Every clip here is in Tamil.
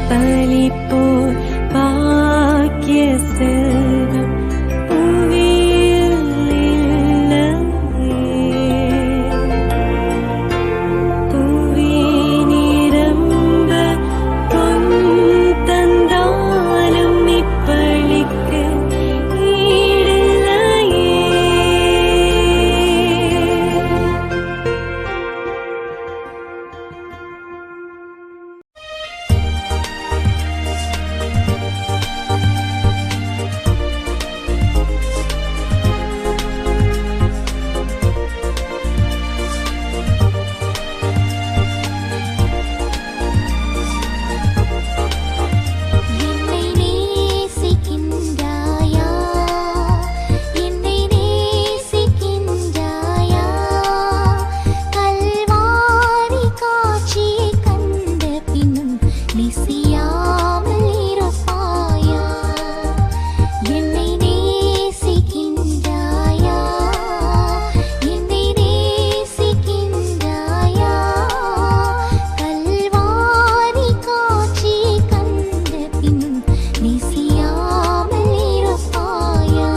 பலிப்போர் பாக்கிய செல்வம் புவியில் இல்லையே. புவி நிரம்ப பொன் தந்தாலும் இப்பளிக்கு ஈடில்லையே. என்னை நேசிக்கின்றாயா, என்னை நேசிக்கின்றாயா, கல்வாரி காட்சியை கண்ட பின்னும் நேசியாமல் இருப்பாயா. என்னை நேசிக்கின்றாயா, என்னை நேசிக்கின்றாயா, கல்வாரி காட்சியை கண்ட பின்னும் நேசியாமல் இருப்பாயா.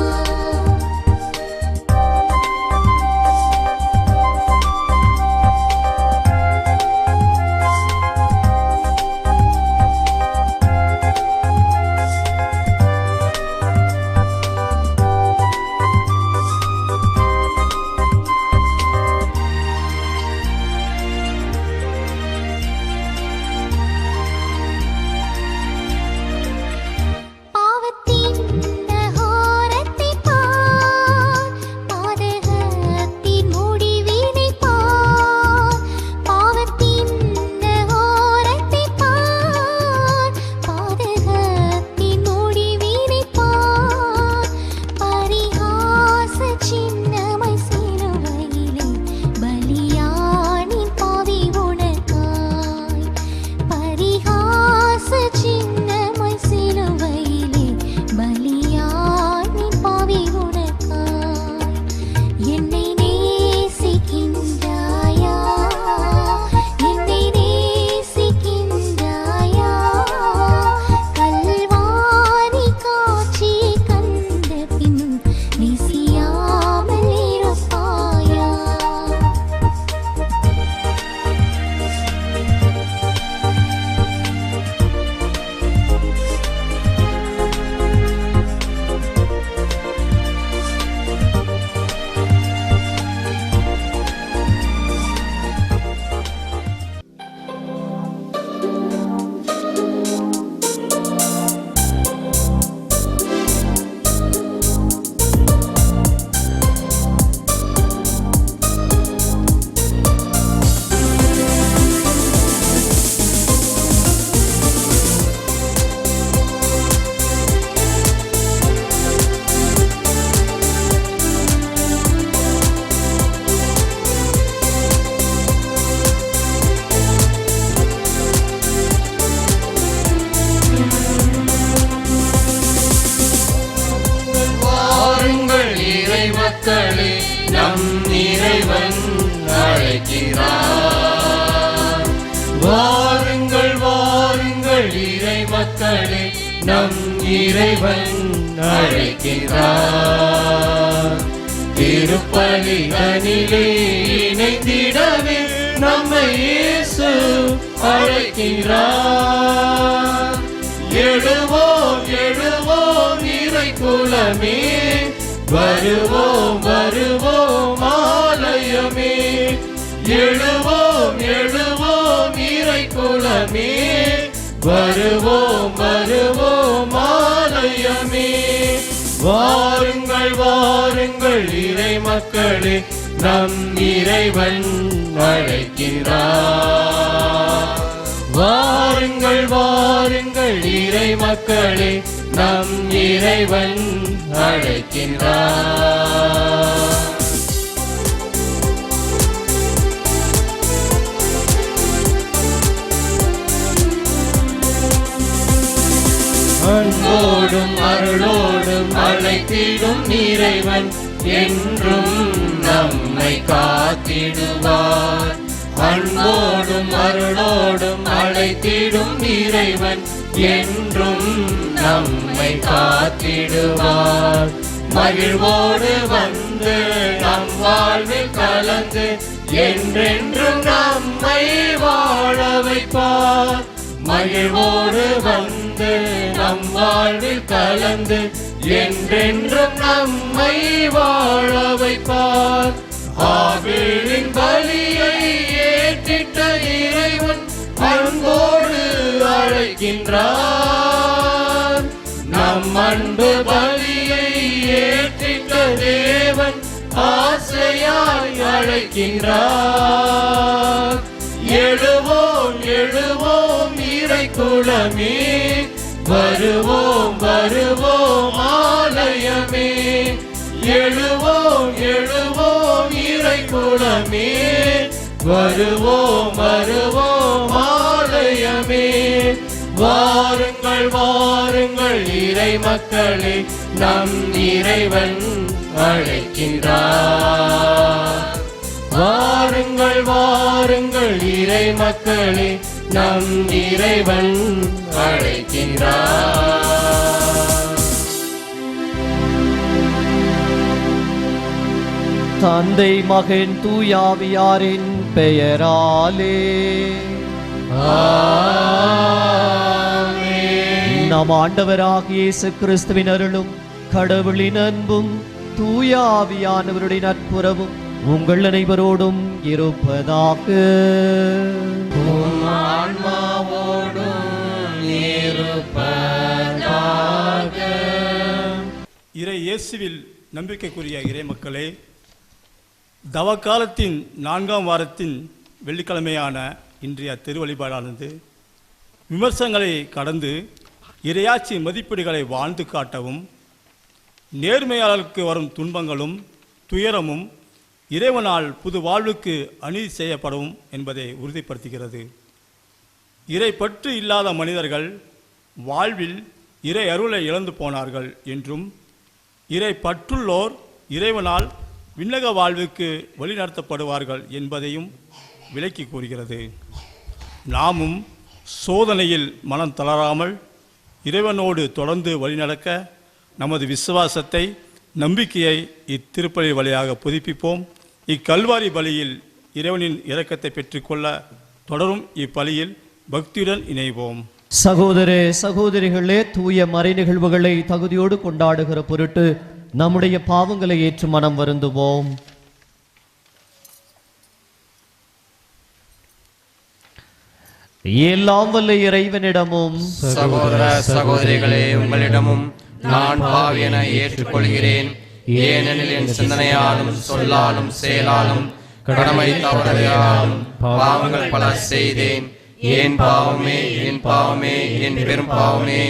பாவத்தின் நகோரத்தைப் பார், பாதகத்தின் முடிவினைப் பார். பாவத்தின் நகோரத்தைப் பார், பாதகத்தின் முடிவினைப் பார். பரிகாச சின்னமாய் சிலுவையிலே பலியானின் பாவி உனக்காய். பரிகாச சின்னமாய் சிலுவையிலே பலியானின் பாவி உனக்காய். என்னை நேசிக்கின்றாயா, என்னை நேசிக்கின்றாயா, கல்வாரி காட்சியை கண்ட பின்னும் நேசியாமல் இருப்பாயா. வாருங்கள் இறை மக்களே, நம் இறைவன் அழைக்கிறார். வாருங்கள் வாருங்கள் இறை மக்களே, நம் இறைவன் அழைக்கிறார். திருப்பலிதனிலே இணைந்திடவே நம்மை இயேசு அழைக்கிறார். எழுவோம் எழுவோம் இறை குலமே, வருவோம் வருவோம் ஆலயமே. எழுவோம் எழுவோம் இறை குலமே, வருவோம் வருவோம் ஆலயமே. வாருங்கள் வாருங்கள் இறை மக்களே, நம் இறைவன் அழைக்கிறார். வாருங்கள் வாருங்கள் இறை மக்களே, நம் இறைவன் அழைக்கிறார். அன்போடும் அருளோடும் அழைத்திடும் இறைவன் என்றும் நம்மை காத்திடுவார். அன்போடும் அருளோடும் அழைத்திடும் இறைவன் என்றும் நம்மை காத்திடுவார். மகிழ்வோடு வந்து நம் வாழ்வில் கலந்து என்றென்றும் நம்மை வாழ வைப்பார். மகிழ்வோடு வந்து நம் வாழ்வில் கலந்து என்றென்றும் நம்மை வாழ வைப்பார். ஆபேலின் பலியை ஏற்றிட்ட இறைவன் அன்போடு அழைக்கின்றார். நம் அன்பு பலியை ஏற்றிட்ட தேவன் ஆசையாய் அழைக்கின்றார். எழுவோம் எழுவோம் இறை குலமே, வருவோம் வருவோம் ஆலயமே. எழுவோம் எழுவோம் இறை குலமே, வருவோம் வருவோம் ஆலயமே. வாருங்கள் வாருங்கள் இறை மக்களே, நம் இறைவன் அழைக்கின்றார். வாருங்கள் வாருங்கள் இறை மக்களே, நம் இறைவன் அழைக்கின்றார். தந்தை மகன் தூயாவியாரின் பெயராலே ஆமென். நம் ஆண்டவராகிய இயேசு கிறிஸ்துவின் அருளும் கடவுளின் அன்பும் தூயாவியானவருடைய நட்புறவும் உங்கள் அனைவரோடும் இருப்பதாக. உம் ஆன்மாவோடும் இருப்பதாக. இறை இயேசுவில் நம்பிக்கைக்குரிய இறை மக்களே, தவக்காலத்தின் 4ஆம் வாரத்தின் வெள்ளிக்கிழமையான இன்றைய திருவழிபாடானது விமர்சனங்களை கடந்து இறையாட்சி மதிப்பீடுகளை வாழ்ந்து காட்டவும், நேர்மையாளருக்கு வரும் துன்பங்களும் துயரமும் இறைவனால் புது வாழ்வுக்கு அநீதி செய்யப்படும் என்பதை உறுதிப்படுத்துகிறது. இறை பற்று இல்லாத மனிதர்கள் வாழ்வில் இறை அருளை இழந்து போனார்கள் என்றும், இறை பற்றுள்ளோர் இறைவனால் விண்ணக வாழ்வுக்கு வழிநடத்தப்படுவார்கள் என்பதையும் விளக்கி கூறுகிறது. நாமும் சோதனையில் மனம் தளராமல் இறைவனோடு தொடர்ந்து வழிநடக்க நமது விசுவாசத்தை நம்பிக்கையை இத்திருப்பலி வழியாக புதுப்பிப்போம். இக்கல்வாரி பலியில் இறைவனின் இரக்கத்தை பெற்றுக்கொள்ள தொடரும் இப்பலியில் பக்தியுடன் இணைவோம். சகோதர சகோதரிகளே, தூய மறை நிகழ்வுகளை தகுதியோடு கொண்டாடுகிற பொருட்டு நம்முடைய பாவங்களை ஏற்று மனம் வருந்துவோம். எல்லாம் வல்ல இறைவனிடமும் சகோதர சகோதரிகளே, உங்களிடமும் நான் பாவி என ஏற்றுக்கொள்கிறேன். ஏனெனில் என் சிந்தனையாலும் சொல்லாலும் செயலாலும் கடமை தவறுகளாலும் பாவங்கள் பல செய்தேன். என் பாவமே என் பாவமே என் பெரும் பாவமே.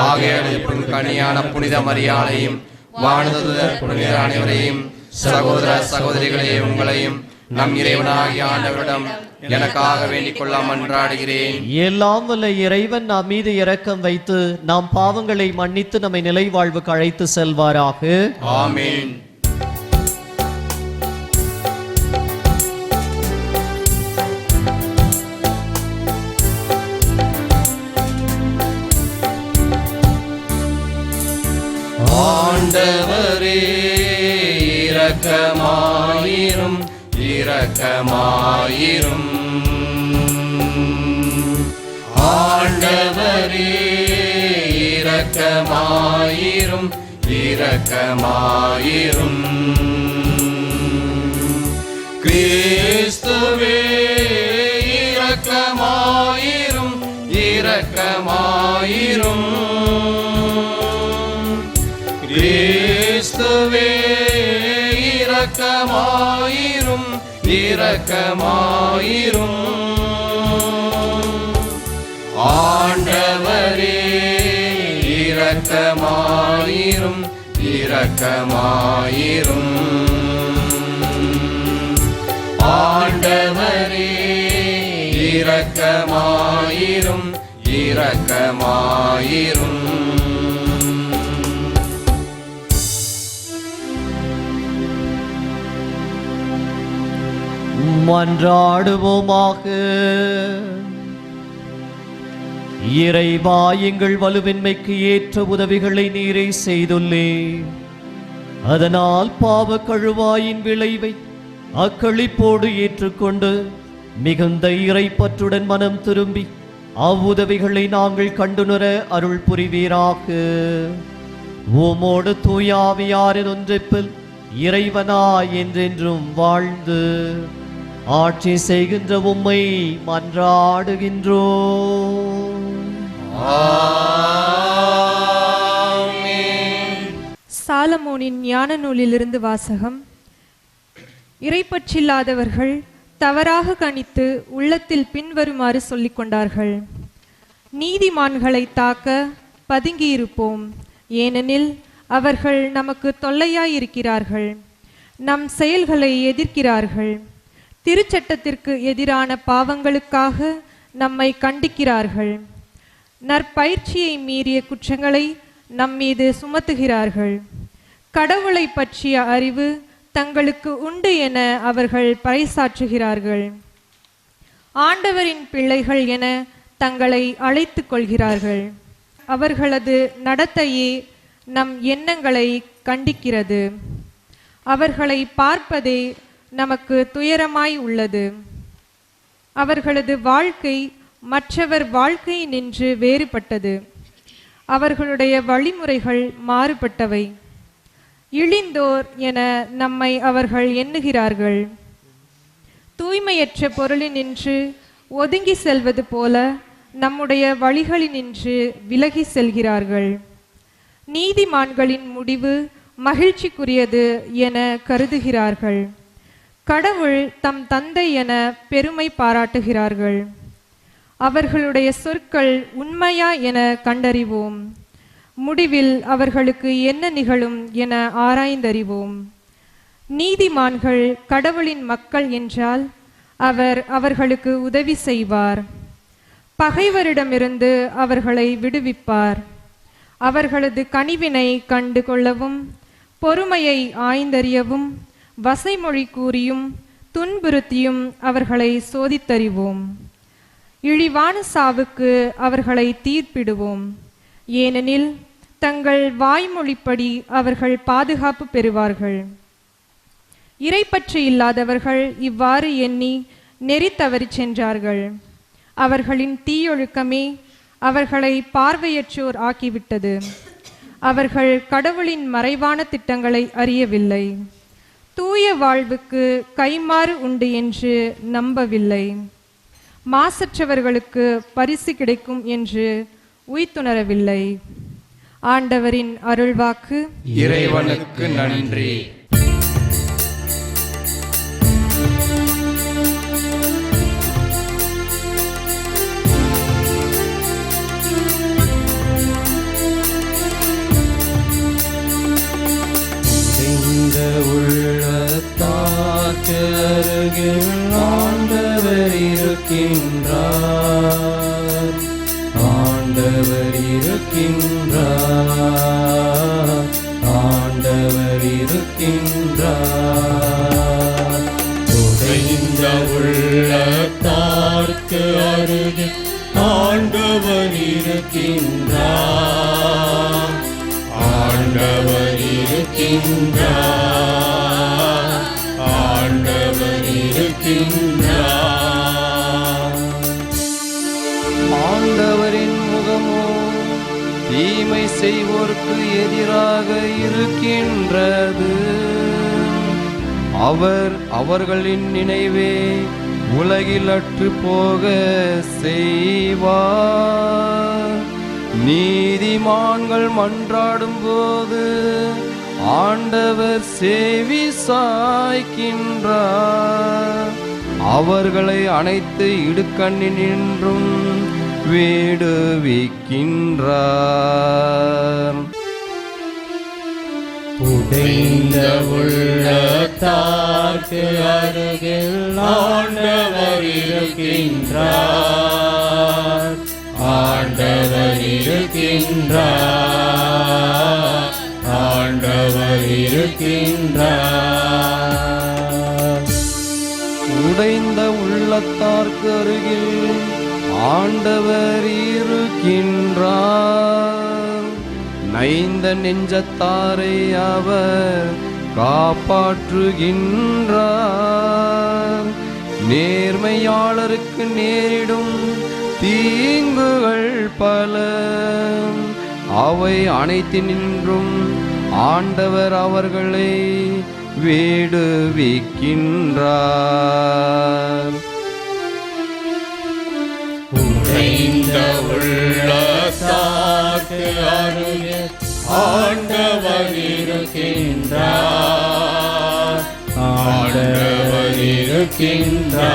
ஆகையால் கனியான புனித மரியாதையும் வானதூதர் புனித அனைவரையும் சகோதர சகோதரிகளே உங்களையும் நம் இறைவனாகிய ஆண்டவரிடம் எனக்காக வேண்டிக் கொள்ள மன்றாடுகிறேன். எல்லாம் வல்ல இறைவன் நாம் மீது இரக்கம் வைத்து நாம் பாவங்களை மன்னித்து நம்மை நிலை வாழ்வுக்கு அழைத்து செல்வாராக. ஆமென். ஆண்டவரே இரக்கமாயிரும் இரக்கமாயிரும். ஆண்டவரே இரக்கமாயிரும் இரக்கமாயிரும். கிறிஸ்துவே இரக்கமாயிரும் இரக்கமாயிரும். கிறிஸ்துவே இரக்கமாயிரும் இரக்கமாயிரும். ஆண்டவரே இரக்கமாயிரும் இரக்கமாயிரும். ஆண்டவரே இரக்கமாயிரும் இரக்கமாயிரும். மன்றாடுவோமாக. இறைவா, எங்கள் வலுவின்மைக்கு ஏற்ற உதவிகளை நீரே செய்துள்ளே. அதனால் பாவ கழுவாயின் விளைவை அக்களிப்போடு ஏற்றுக்கொண்டு மிகுந்த இறைப்பற்றுடன் மனம் திரும்பி அவ்வுதவிகளை நாங்கள் கண்டுணர அருள் புரிவீராக. உமோடு தூயாவியாரின் ஒன்றிப்பில் இறைவனா என்றென்றும் வாழ்ந்து ஆட்சி செய்கின்ற உம்மை மன்றாடுகின்றோம். சாலமோனின் ஞான நூலிலிருந்து வாசகம். இறைப்பற்றில்லாதவர்கள் தவறாக கணித்து உள்ளத்தில் பின்வருமாறு சொல்லிக் கொண்டார்கள்: நீதிமான்களை தாக்க பதுங்கியிருப்போம், ஏனெனில் அவர்கள் நமக்கு தொல்லையாயிருக்கிறார்கள். நம் செயல்களை எதிர்க்கிறார்கள். திருச்சட்டத்திற்கு எதிரான பாவங்களுக்காக நம்மை கண்டிக்கிறார்கள். நற்பயிற்சியை மீறிய குற்றங்களை நம்மீது சுமத்துகிறார்கள். கடவுளை பற்றிய அறிவு தங்களுக்கு உண்டு என அவர்கள் பறைசாற்றுகிறார்கள். ஆண்டவரின் பிள்ளைகள் என தங்களை அழைத்துக் கொள்கிறார்கள். அவர்களது நடத்தையே நம் எண்ணங்களை கண்டிக்கிறது. அவர்களை பார்ப்பதே நமக்கு துயரமாய் உள்ளது. அவர்களது வாழ்க்கை மற்றவர் வாழ்க்கை நின்று வேறுபட்டது. அவர்களுடைய வழிமுறைகள் மாறுபட்டவை. இழிந்தோர் என நம்மை அவர்கள் எண்ணுகிறார்கள். தூய்மையற்ற பொருளினின்று ஒதுங்கி செல்வது போல நம்முடைய வழிகளினின்று விலகி செல்கிறார்கள். நீதிமான்களின் முடிவு மகிழ்ச்சிக்குரியது என கருதுகிறார்கள். கடவுள் தம் தந்தை என பெருமை பாராட்டுகிறார்கள். அவர்களுடைய சொற்கள் உண்மையா என கண்டறிவோம். முடிவில் அவர்களுக்கு என்ன நிகழும் என ஆராய்ந்தறிவோம். நீதிமான்கள் கடவுளின் மக்கள் என்றால் அவர் அவர்களுக்கு உதவி செய்வார். பகைவரிடமிருந்து அவர்களை விடுவிப்பார். அவர்களது கனிவினை கண்டு கொள்ளவும் பொறுமையை ஆய்ந்தறியவும் வசைமொழி கூறியும் துன்புறுத்தியும் அவர்களை சோதித்தறிவோம். இழிவான சாவுக்கு அவர்களை தீர்ப்பிடுவோம். ஏனெனில் தங்கள் வாய்மொழிப்படி அவர்கள் பாதுகாப்பு பெறுவார்கள். இறைப்பற்று இல்லாதவர்கள் இவ்வாறு எண்ணி நெறி தவறிச் சென்றார்கள். அவர்களின் தீயொழுக்கமே அவர்களை பார்வையற்றோர் ஆக்கிவிட்டது. அவர்கள் கடவுளின் மறைவான திட்டங்களை அறியவில்லை. தூய வாழ்வுக்கு கைமாறு உண்டு என்று நம்பவில்லை. மாசற்றவர்களுக்கு பரிசு கிடைக்கும் என்று உய்த்துணரவில்லை. ஆண்டவரின் அருள்வாக்கு. இறைவனுக்கு நன்றி. உள்ளத்தாக்கு அருகில் ஆண்டவர் இருக்கின்றார். ஆண்டவர் இருக்கின்றார். ஆண்டவர் இருக்கின்றார். உடைந்த உள்ளத்தார்க்கு அருகில் ஆண்டவர் இருக்கின்றார். ஆண்டவர் இருக்கின்றார். ஆண்டவர் இருக்கின்றார். ஆண்டவரின் முகமோ தீமை செய்வோர்க்கு எதிராக இருக்கின்றது. அவர் அவர்களின் நினைவே உலகில் அற்று போக செய்வார். நீதிமான்கள் மன்றாடும் போது ஆண்டவர் செவி சாய்க்கின்றார். அவர்களை அனைத்து இடுக்கண்ணினின்றும் விடுவிக்கின்றார். உடைந்த உள்ளத்தார்க்கு அருகில் ஆண்டவர் இருக்கின்றார். ஆண்டவர் இருக்கின்றார். ஆண்டவர் இருக்கின்றார். உடைந்த உள்ளத்தார்க்கு அருகில் ஆண்டவர் இருக்கின்றார். நைந்த நெஞ்சத்தாரை அவர் காப்பாற்றுகின்றார். நேர்மையாளருக்கு நேரிடும் தீங்குகள் பல, அவை அனைத்தினின்றும் ஆண்டவர் அவர்களை விடுவிக்கின்றார். உடைந்த உள்ளத்தார்க்கு அருகில் ஆண்டவர் இருக்கின்றார். ஆண்டவர் இருக்கின்றார்.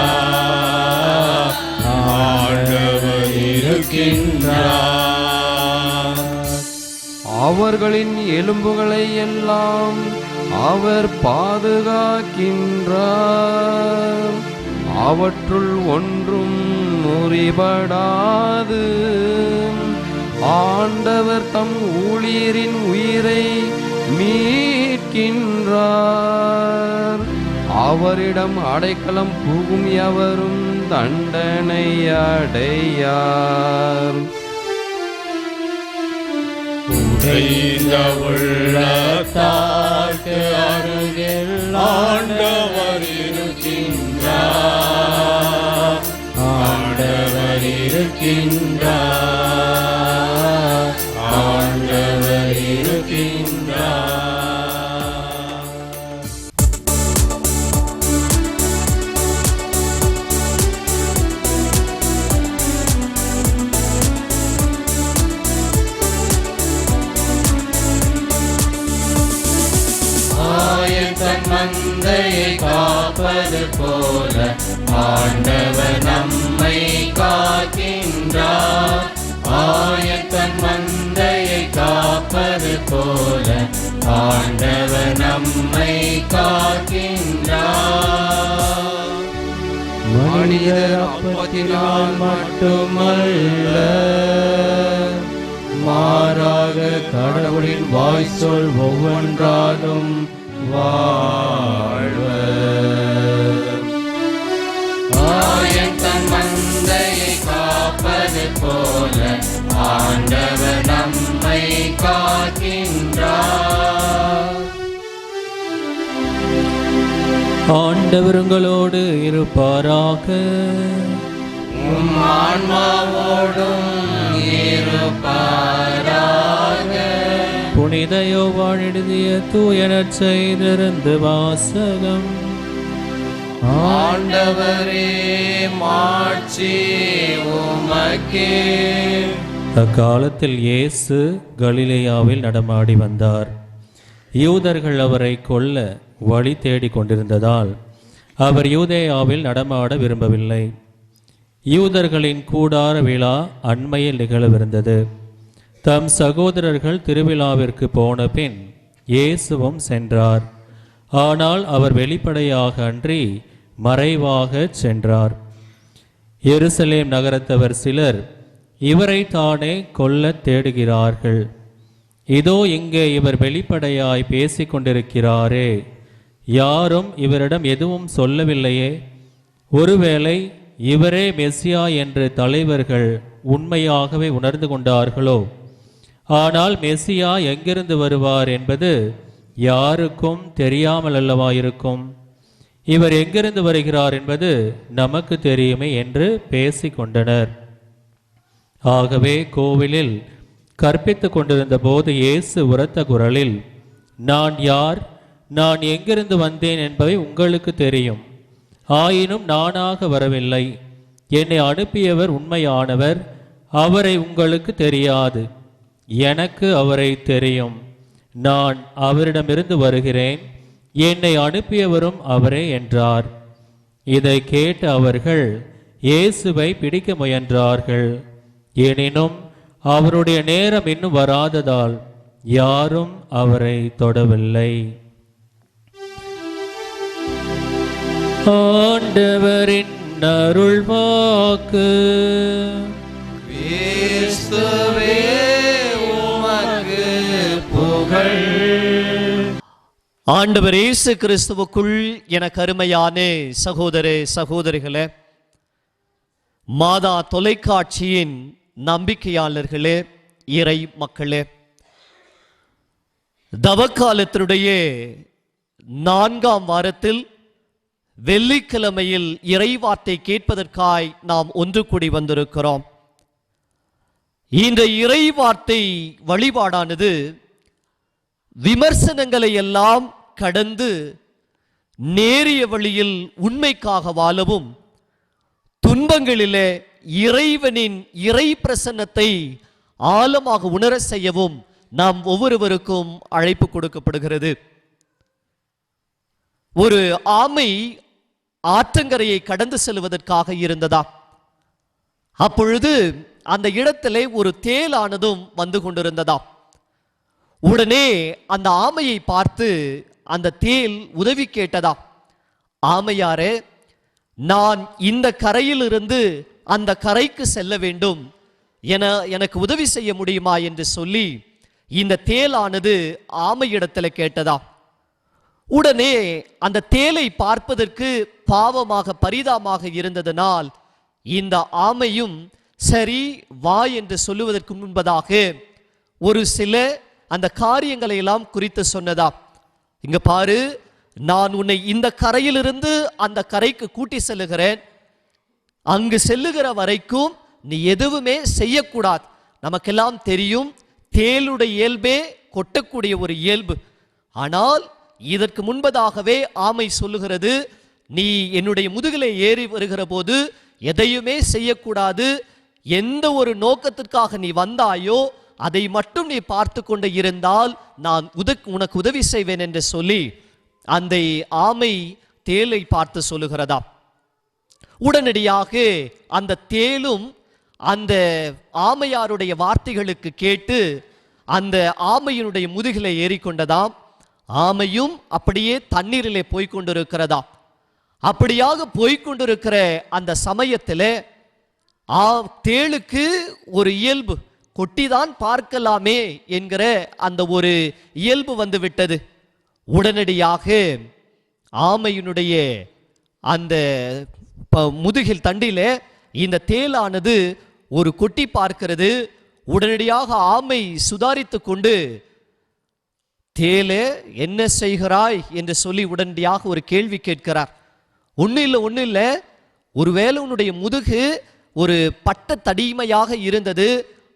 ஆண்டவர் இருக்கின்றார். அவர்களின் எலும்புகளை எல்லாம் அவர் பாதுகாக்கின்றார். அவற்றுள் ஒன்றும் முறிபடாது. ஆண்டவர் தம் ஊழியரின் உயிரை மீட்கின்றார். அவரிடம் அடைக்கலம் புகும் எவரும் தண்டனை அடையார். உடைந்த உள்ளத்தார்க்கு அருகில் ஆண்டவர் இருக்கின்றார். ஆண்டவர் இருக்கின்றார். ஆண்டவர் இருக்கின்றார். தன் மந்தையை காப்பது போல ஆண்டவர் நம்மை காக்கின்றார். ஆயத்தன் மந்தையை காப்பது போல ஆண்டவர் நம்மை காக்கின்றார். மனிதர் அப்பத்தினால் மட்டுமல்ல, மாறாக கடவுளின் வாய் சொல் ஒவ்வொன்றாலும் வாழ்வர். ஆயத்தன் மந்தையை காப்பது போல ஆண்டவர் நம்மை காக்கின்றார். ஆண்டவர் உங்களோடு இருப்பாராக. உம் ஆன்மாவோடும் இருப்பாராக. புனித யோவான் எழுதிய தூய நற்செய்தியிலிருந்து வாசகம். ஆண்டவரே மாட்சி உமக்கே. அக்காலத்தில் இயேசு கலிலேயாவில் நடமாடி வந்தார். யூதர்கள் அவரை கொல்ல வழி தேடிக் கொண்டிருந்ததால் அவர் யூதேயாவில் நடமாட விரும்பவில்லை. யூதர்களின் கூடார விழா அண்மையில் நிகழவிருந்தது. தம் சகோதரர்கள் திருவிழாவிற்கு போன பின் இயேசுவும் சென்றார். ஆனால் அவர் வெளிப்படையாக அன்றி மறைவாக சென்றார். எருசலேம் நகரத்தவர் சிலர் இவரை தானே கொல்ல தேடுகிறார்கள். இதோ இங்கே இவர் வெளிப்படையாய் பேசிக் கொண்டிருக்கிறாரே, யாரும் இவரிடம் எதுவும் சொல்லவில்லையே. ஒருவேளை இவரே மெசியா என்று தலைவர்கள் உண்மையாகவே உணர்ந்து கொண்டார்களோ? ஆனால் மெசியா எங்கிருந்து வருவார் என்பது யாருக்கும் தெரியாமல் அல்லவா இருக்கும். இவர் எங்கிருந்து வருகிறார் என்பது நமக்கு தெரியுமே என்று பேசிக்கொண்டனர். ஆகவே கோவிலில் கற்பித்து கொண்டிருந்த போது இயேசு உரத்த குரலில், நான் யார், நான் எங்கிருந்து வந்தேன் என்பவை உங்களுக்கு தெரியும். ஆயினும் நானாக வரவில்லை, என்னை அனுப்பியவர் உண்மையானவர். அவரை உங்களுக்கு தெரியாது, எனக்கு அவரை தெரியும். நான் அவரிடமிருந்து வருகிறேன், என்னை அனுப்பியவரும் அவரே என்றார். இதை கேட்டு அவர்கள் இயேசுவை பிடிக்க முயன்றார்கள். எனினும் அவருடைய நேரம் இன்னும் வராததால் யாரும் அவரை தொடவில்லை. ஆண்டவரின் அருள்வாக்கு. கிறிஸ்துவே உமக்கு புகழ். ஆண்டவர் இயேசு கிறிஸ்துவுக்குள் எனக்கு அருமையான சகோதர சகோதரிகளே, மாதா தொலைக்காட்சியின் நம்பிக்கையாளர்களே, இறை மக்களே, தவக்காலத்தினுடைய 4ஆம் வாரத்தில் வெள்ளிக்கிழமையில் இறைவார்த்தை கேட்பதற்காய் நாம் ஒன்று கூடி வந்திருக்கிறோம். இந்த இறைவார்த்தை வழிபாடானது விமர்சனங்களை எல்லாம் கடந்து நேரிய வழியில் உண்மைக்காக வாழவும், துன்பங்களிலே இறைவனின் இறை பிரசன்னத்தை ஆழமாக உணர செய்யவும் நாம் ஒவ்வொருவருக்கும் அழைப்பு கொடுக்கப்படுகிறது. ஒரு ஆமை ஆற்றங்கரையை கடந்து செல்வதற்காக இருந்ததா. அப்பொழுது அந்த இடத்திலே ஒரு தேளானதும் வந்து கொண்டிருந்ததா. உடனே அந்த ஆமையை பார்த்து அந்த தேள் உதவி கேட்டதா. ஆமையாரே, நான் இந்த கரையிலிருந்து அந்த கரைக்கு செல்ல வேண்டும், எனக்கு உதவி செய்ய முடியுமா என்று சொல்லி இந்த தேளானது ஆமையிடத்தில் கேட்டதா. உடனே அந்த தேளை பார்ப்பதற்கு பாவமாக பரிதாபமாக இருந்ததனால் இந்த ஆமையும் சரி வா என்று சொல்லுவதற்கு முன்பதாக ஒரு சில அந்த காரியங்களை எல்லாம் குறித்து சொன்னதா. இங்க பாரு, நான் உன்னை இந்த கரையிலிருந்து அந்த கரைக்கு கூட்டி செல்லுகிறேன். அங்கு செல்லுகிற வரைக்கும் நீ எதுவுமே செய்யக்கூடாது. நமக்கெல்லாம் தெரியும், தேளுடைய இயல்பே கொட்டக்கூடிய ஒரு இயல்பு. ஆனால் இதற்கு முன்பதாகவே ஆமை சொல்லுகிறது, நீ என்னுடைய முதுகிலே ஏறி வருகிற போது எதையுமே செய்யக்கூடாது. எந்த ஒரு நோக்கத்திற்காக நீ வந்தாயோ அதை மட்டும் நீ பார்த்து கொண்டு இருந்தால் நான் உனக்கு உதவி செய்வேன் என்று சொல்லி அந்த ஆமை தேளை பார்த்து சொல்லுகிறதா. உடனடியாக அந்த தேளும் அந்த ஆமையாருடைய வார்த்தைகளுக்கு கேட்டு அந்த ஆமையினுடைய முதுகிலே ஏறிக்கொண்டதாம். ஆமையும் அப்படியே தண்ணீரிலே போய்கொண்டிருக்கிறதா. அப்படியாக போய்கொண்டிருக்கிற அந்த சமயத்தில் தேளுக்கு ஒரு இயல்பு, கொட்டிதான் பார்க்கலாமே என்கிற அந்த ஒரு இயல்பு வந்து விட்டது. உடனடியாக ஆமையினுடைய அந்த முதுகில் தண்டிலே இந்த தேளானது ஒரு கொட்டி பார்க்கிறது. உடனடியாக ஆமை சுதாரித்து கொண்டு, தேளே என்ன செய்கிறாய் என்று சொல்லி உடனடியாக ஒரு கேள்வி கேட்கிறார். ஒன்றும் இல்லை, ஒருவேளை உன்னுடைய முதுகு ஒரு பட்ட தடிமையாக இருந்தது,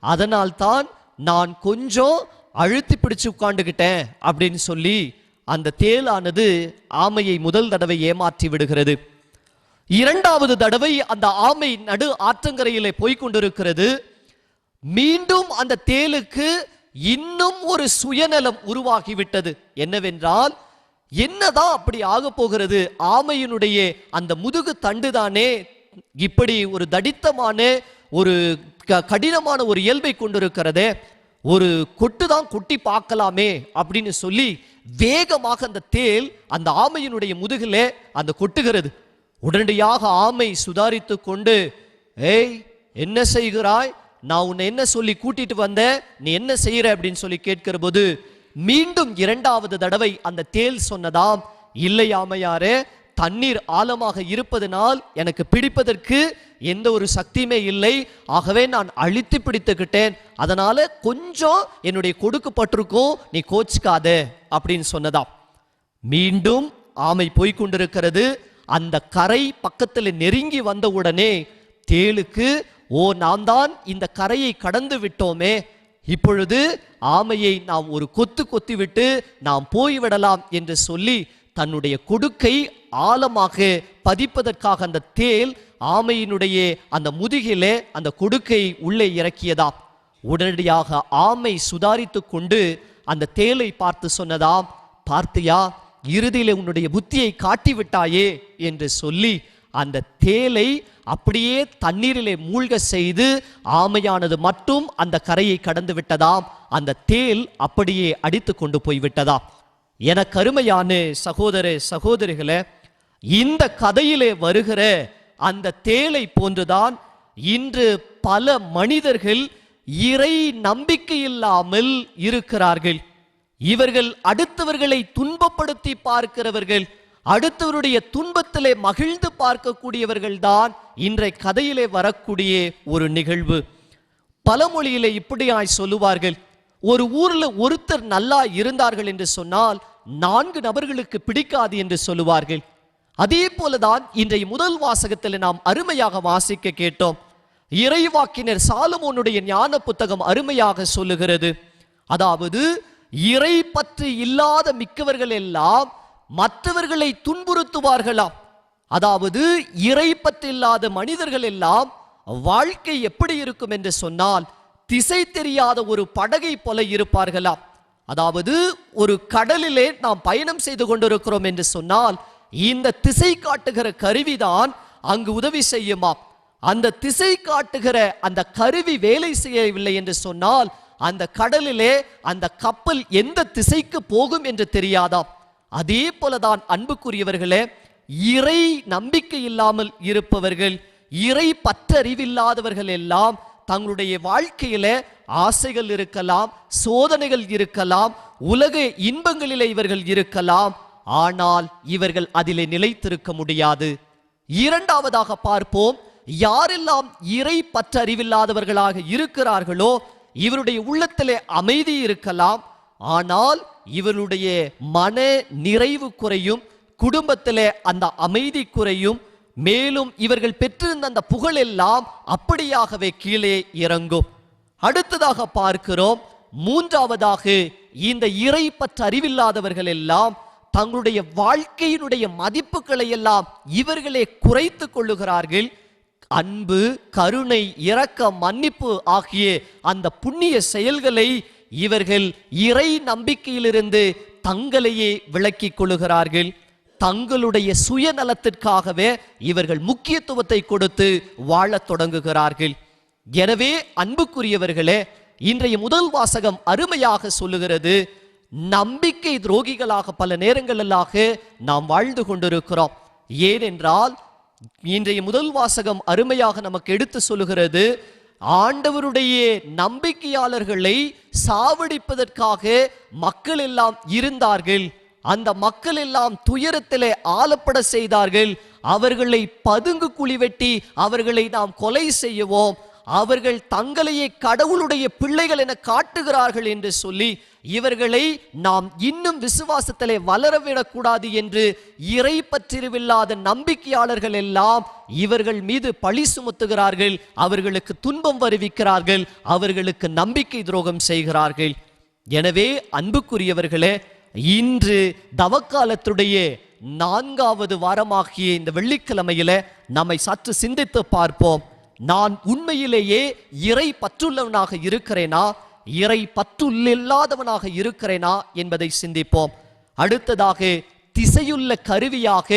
அதனால்தான் நான் கொஞ்சம் அழுத்தி பிடிச்சு உட்கார்ந்துகிட்டேன் அப்படின்னு சொல்லி அந்த தேளானது ஆமையை முதல் தடவை ஏமாற்றி விடுகிறது. 2வது தடவை அந்த ஆமை நடு ஆற்றங்கரையிலே போய்கொண்டிருக்கிறது. மீண்டும் அந்த தேளுக்கு இன்னும் ஒரு சுயநலம் உருவாகிவிட்டது. என்னவென்றால், என்னதான் அப்படி ஆக போகிறது, ஆமையினுடைய அந்த முதுகு தண்டுதானே இப்படி ஒரு தடித்தமான ஒரு கடினமான ஒரு இயல்பை கொண்டிருக்கிறதே, ஒரு கொட்டுதான் கொட்டி பார்க்கலாமே அப்படின்னு சொல்லி வேகமாக அந்த தேள் அந்த ஆமையினுடைய முதுகிலே அந்த கொட்டுகிறது. உடனடியாக ஆமை சுதாரித்து கொண்டு, ஏய் என்ன செய்கிறாய், நான் உன்னை என்ன சொல்லி கூட்டிட்டு வந்த, நீ என்ன செய்யற அப்படின்னு சொல்லி கேட்கிற போது மீண்டும் 2வது தடவை அந்த தேள் சொன்னதாம், இல்லை ஆமையாரே, தண்ணீர் ஆழமாக இருப்பதனால் எனக்கு பிடிப்பதற்கு எந்த ஒரு சக்தியுமே இல்லை, ஆகவே நான் அழுத்தி பிடித்துக்கிட்டேன், அதனால கொஞ்சம் என்னுடைய கொடுக்கப்பட்டிருக்கும், நீ கோச்சிக்காத அப்படின்னு சொன்னதாம். மீண்டும் ஆமை போய்கொண்டிருக்கிறது. அந்த கரை பக்கத்தில் நெருங்கி வந்த உடனே தேளுக்கு, ஓ நாம் தான் இந்த கரையை கடந்து விட்டோமே, இப்பொழுது ஆமையை நாம் ஒரு கொத்தி விட்டு நாம் போய்விடலாம் என்று சொல்லி தன்னுடைய கொடுக்கை ஆழமாக பதிப்பதற்காக அந்த தேள் ஆமையினுடைய அந்த முதுகிலே அந்த கொடுக்கை உள்ளே இறக்கியதாம். உடனடியாக ஆமை சுதாரித்து கொண்டு அந்த தேளை பார்த்து சொன்னதாம், பார்த்தியா, இறுதியிலே உன்னுடைய புத்தியை காட்டிவிட்டாயே என்று சொல்லி அந்த தேளை அப்படியே தண்ணீரிலே மூழ்க செய்து ஆமையானது மட்டும் அந்த கரையை கடந்து விட்டதாம். அந்த தேள் அப்படியே அடித்து கொண்டு போய்விட்டதாம். எனக்கு அருமையான சகோதர சகோதரிகளே, இந்த கதையிலே வருகிற அந்த தேளை போன்றுதான் இன்று பல மனிதர்கள் இறை நம்பிக்கை இல்லாமல் இருக்கிறார்கள். இவர்கள் அடுத்தவர்களை துன்பப்படுத்தி பார்க்கிறவர்கள், அடுத்தவருடைய துன்பத்திலே மகிழ்ந்து பார்க்கக்கூடியவர்கள் தான் இன்றைய கதையிலே வரக்கூடிய ஒரு நிகழ்வு. பழமொழியிலே இப்படியாய் சொல்லுவார்கள், ஒரு ஊர்ல ஒருத்தர் நல்லா இருந்தார்கள் என்று சொன்னால் 4 நபர்களுக்கு பிடிக்காது என்று சொல்லுவார்கள். அதே போலதான் இன்றைய முதல் வாசகத்தில் நாம் அருமையாக வாசிக்க கேட்டோம். இறைவாக்கினர் சாலமோனுடைய ஞான புத்தகம் அருமையாக சொல்லுகிறது, அதாவது இறை பற்று இல்லாத மிக்கவர்கள் எல்லாம் மற்றவர்களை துன்புறுத்துவார்களாம். அதாவது இறை பற்று இல்லாத மனிதர்கள் எல்லாம் வாழ்க்கை எப்படி இருக்கும் என்று சொன்னால் திசை தெரியாத ஒரு படகை போல இருப்பார்களாம். அதாவது ஒரு கடலிலே நாம் பயணம் செய்து கொண்டிருக்கிறோம் என்று சொன்னால் இந்த திசை காட்டுகிற கருவிதான் அங்கு உதவி செய்யுமாம். அந்த திசை காட்டுகிற அந்த கருவி வேலை செய்யவில்லை என்று சொன்னால் அந்த கடலிலே அந்த கப்பல் எந்த திசைக்கு போகும் என்று தெரியாதாம். அதே போலதான் அன்புக்குரியவர்களே, இறை நம்பிக்கை இல்லாமல் இருப்பவர்கள், இறை பற்றறிவில்லாதவர்கள் எல்லாம் தங்களுடைய வாழ்க்கையில ஆசைகள் இருக்கலாம், சோதனைகள் இருக்கலாம், உலக இன்பங்களிலே இவர்கள் இருக்கலாம், ஆனால் இவர்கள் அதிலே நிலைத்திருக்க முடியாது. இரண்டாவதாக பார்ப்போம், யாரெல்லாம் இறை பற்றறிவில்லாதவர்களாக இருக்கிறார்களோ இவருடைய உள்ளத்திலே அமைதி இருக்கலாம், ஆனால் இவருடைய மன நிறைவு குறையும், குடும்பத்திலே அந்த அமைதி குறையும், மேலும் இவர்கள் பெற்றிருந்த அந்த புகழ் எல்லாம் அப்படியாகவே கீழே இறங்கும். அடுத்ததாக பார்க்கிறோம், மூன்றாவதாக இந்த இறை பற்றறிவில்லாதவர்கள் எல்லாம் தங்களுடைய வாழ்க்கையினுடைய மதிப்புகளை எல்லாம் இவர்களே குறைத்து கொள்ளுகிறார்கள். அன்பு, கருணை, இரக்கம், மன்னிப்பு ஆகிய அந்த புண்ணிய செயல்களை இவர்கள் இறை நம்பிக்கையிலிருந்து தங்களையே விலக்கிக் கொள்ளுகிறார்கள். தங்களுடைய சுயநலத்திற்காகவே இவர்கள் முக்கியத்துவத்தை கொடுத்து வாழத் தொடங்குகிறார்கள். எனவே அன்புக்குரியவர்களே, இன்றைய முதல் வாசகம் அருமையாக சொல்லுகிறது, நம்பிக்கை துரோகிகளாக பல நேரங்களிலாக நாம் வாழ்ந்து கொண்டிருக்கிறோம். ஏனென்றால் இன்றைய முதல் வாசகம் அருமையாக நமக்கு எடுத்து சொல்லுகிறது, ஆண்டவருடைய நம்பிக்கையாளர்களை சாவடிப்பதற்காக மக்கள் எல்லாம் இருந்தார்கள். அந்த மக்கள் எல்லாம் துயரத்திலே ஆளப்பட செய்தார்கள். அவர்களை பதுங்கு குழி வெட்டி அவர்களை நாம் கொலை செய்யவோம், அவர்கள் தங்களையே கடவுளுடைய பிள்ளைகள் என காட்டுகிறார்கள் என்று சொல்லி இவர்களை நாம் இன்னும் விசுவாசத்திலே வளரவிடக்கூடாது என்று இறை பற்றிருவில்லாத நம்பிக்கையாளர்கள் எல்லாம் இவர்கள் மீது பழி சுமத்துகிறார்கள், அவர்களுக்கு துன்பம் வருவிக்கிறார்கள், அவர்களுக்கு நம்பிக்கை துரோகம் செய்கிறார்கள். எனவே அன்புக்குரியவர்களே, இன்று தவக்காலத்துடைய 4வது வாரமாகிய இந்த வெள்ளிக்கிழமையில நம்மை சற்று சிந்தித்து பார்ப்போம். நான் உண்மையிலேயே இறை பற்றுள்ளவனாக இருக்கிறேனா, இறை பற்றுள்ளாதவனாக இருக்கிறேனா என்பதை சிந்திப்போம். அடுத்ததாக திசையுள்ள கருவியாக,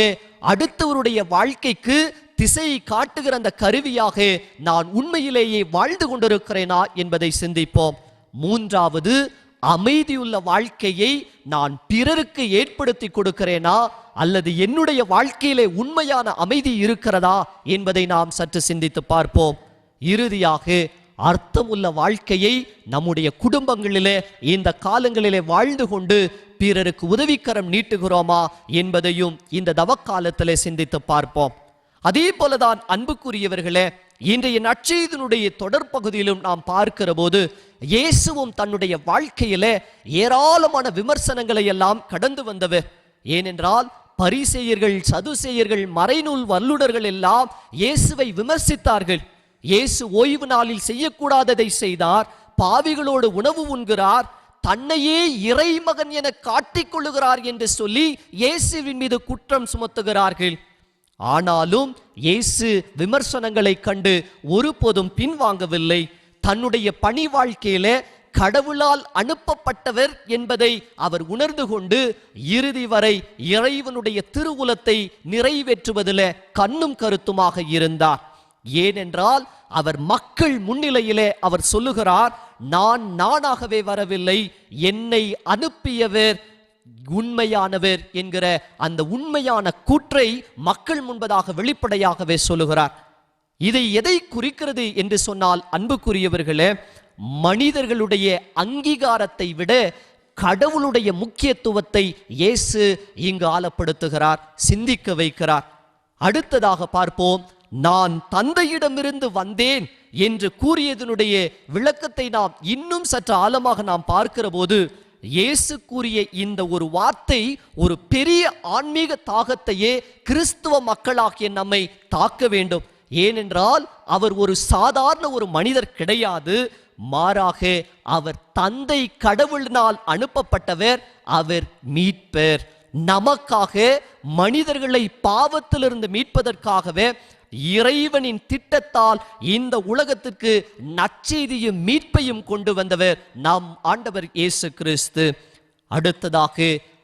அடுத்தவருடைய வாழ்க்கைக்கு திசையை காட்டுகிற அந்த கருவியாக நான் உண்மையிலேயே வாழ்ந்து கொண்டிருக்கிறேனா என்பதை சிந்திப்போம். மூன்றாவது, அமைதியுள்ள வாழ்க்கையை நான் பிறருக்கு ஏற்படுத்தி கொடுக்கிறேனா, அல்லது என்னுடைய வாழ்க்கையிலே உண்மையான அமைதி இருக்கிறதா என்பதை நாம் சற்று சிந்தித்து பார்ப்போம். இறுதியாக அர்த்தமுள்ள வாழ்க்கையை நம்முடைய குடும்பங்களிலே இந்த காலங்களிலே வாழ்ந்து கொண்டு பிறருக்கு உதவிக்கரம் நீட்டுகிறோமா என்பதையும் இந்த தவக்காலத்திலே சிந்தித்து பார்ப்போம். அதே போலதான் அன்புக்குரியவர்களே, இன்றைய நற்செய்தியினுடைய தொடர் பகுதியிலும் நாம் பார்க்கிற போது இயேசுவும் தன்னுடைய வாழ்க்கையிலே ஏராளமான விமர்சனங்களை எல்லாம் கடந்து வந்தவர். ஏனென்றால் பரிசேயர்கள், சதுசேயர்கள், மறைநூல் வல்லுனர்கள் எல்லாம் இயேசுவை விமர்சித்தார்கள். இயேசு ஓய்வு நாளில் செய்யக்கூடாததை செய்தார், பாவிகளோடு உணவு உண்கிறார், தன்னையே இறைமகன் என காட்டிக்கொள்ளுகிறார் என்று சொல்லி இயேசுவின் மீது குற்றம் சுமத்துகிறார்கள். ஆனாலும் இயேசு விமர்சனங்களை கண்டு ஒருபோதும் பின்வாங்கவில்லை. தன்னுடைய பணி வாழ்க்கையிலே கடவுளால் அனுப்பப்பட்டவர் என்பதை அவர் உணர்ந்து கொண்டு இறுதி வரை இறைவனுடைய திருவுலத்தை நிறைவேற்றுவதில் கண்ணும் கருத்துமாக இருந்தார். ஏனென்றால் அவர் மக்கள் முன்னிலையிலே அவர் சொல்லுகிறார், நான் நானாகவே வரவில்லை, என்னை அனுப்பியவர் உண்மையானவர் என்கிற அந்த உண்மையான கூற்றை மக்கள் முன்பதாக வெளிப்படையாகவே சொல்லுகிறார். இதை எதை குறிக்கிறது என்று சொன்னால் அன்புக்குரியவர்களே, மனிதர்களுடைய அங்கீகாரத்தை விட கடவுளுடைய முக்கியத்துவத்தை இயேசு இங்கு ஆழப்படுத்துகிறார், சிந்திக்க வைக்கிறார். அடுத்ததாக பார்ப்போம், நான் தந்தையிடமிருந்து வந்தேன் என்று கூறியதனுடைய விளக்கத்தை நாம் இன்னும் சற்று ஆழமாக நாம் பார்க்கிற போது, இயேசு கூறிய இந்த ஒரு வார்த்தை ஒரு பெரிய ஆன்மீக தாகத்தையே கிறிஸ்துவ மக்களாகிய நம்மை தாக்க வேண்டும். ஏனென்றால் அவர் ஒரு சாதாரண ஒரு மனிதர் கிடையாது, மாறாக அவர் தந்தை கடவுளினால் அனுப்பப்பட்டவர், அவர் மீட்பர். நமக்காக மனிதர்களை பாவத்திலிருந்து மீட்பதற்காகவே இறைவனின் திட்டத்தால் இந்த உலகத்துக்கு நற்செய்தியும் மீட்பையும் கொண்டு வந்தவர் நம் ஆண்டவர் இயேசு கிறிஸ்து. அடுத்ததாக,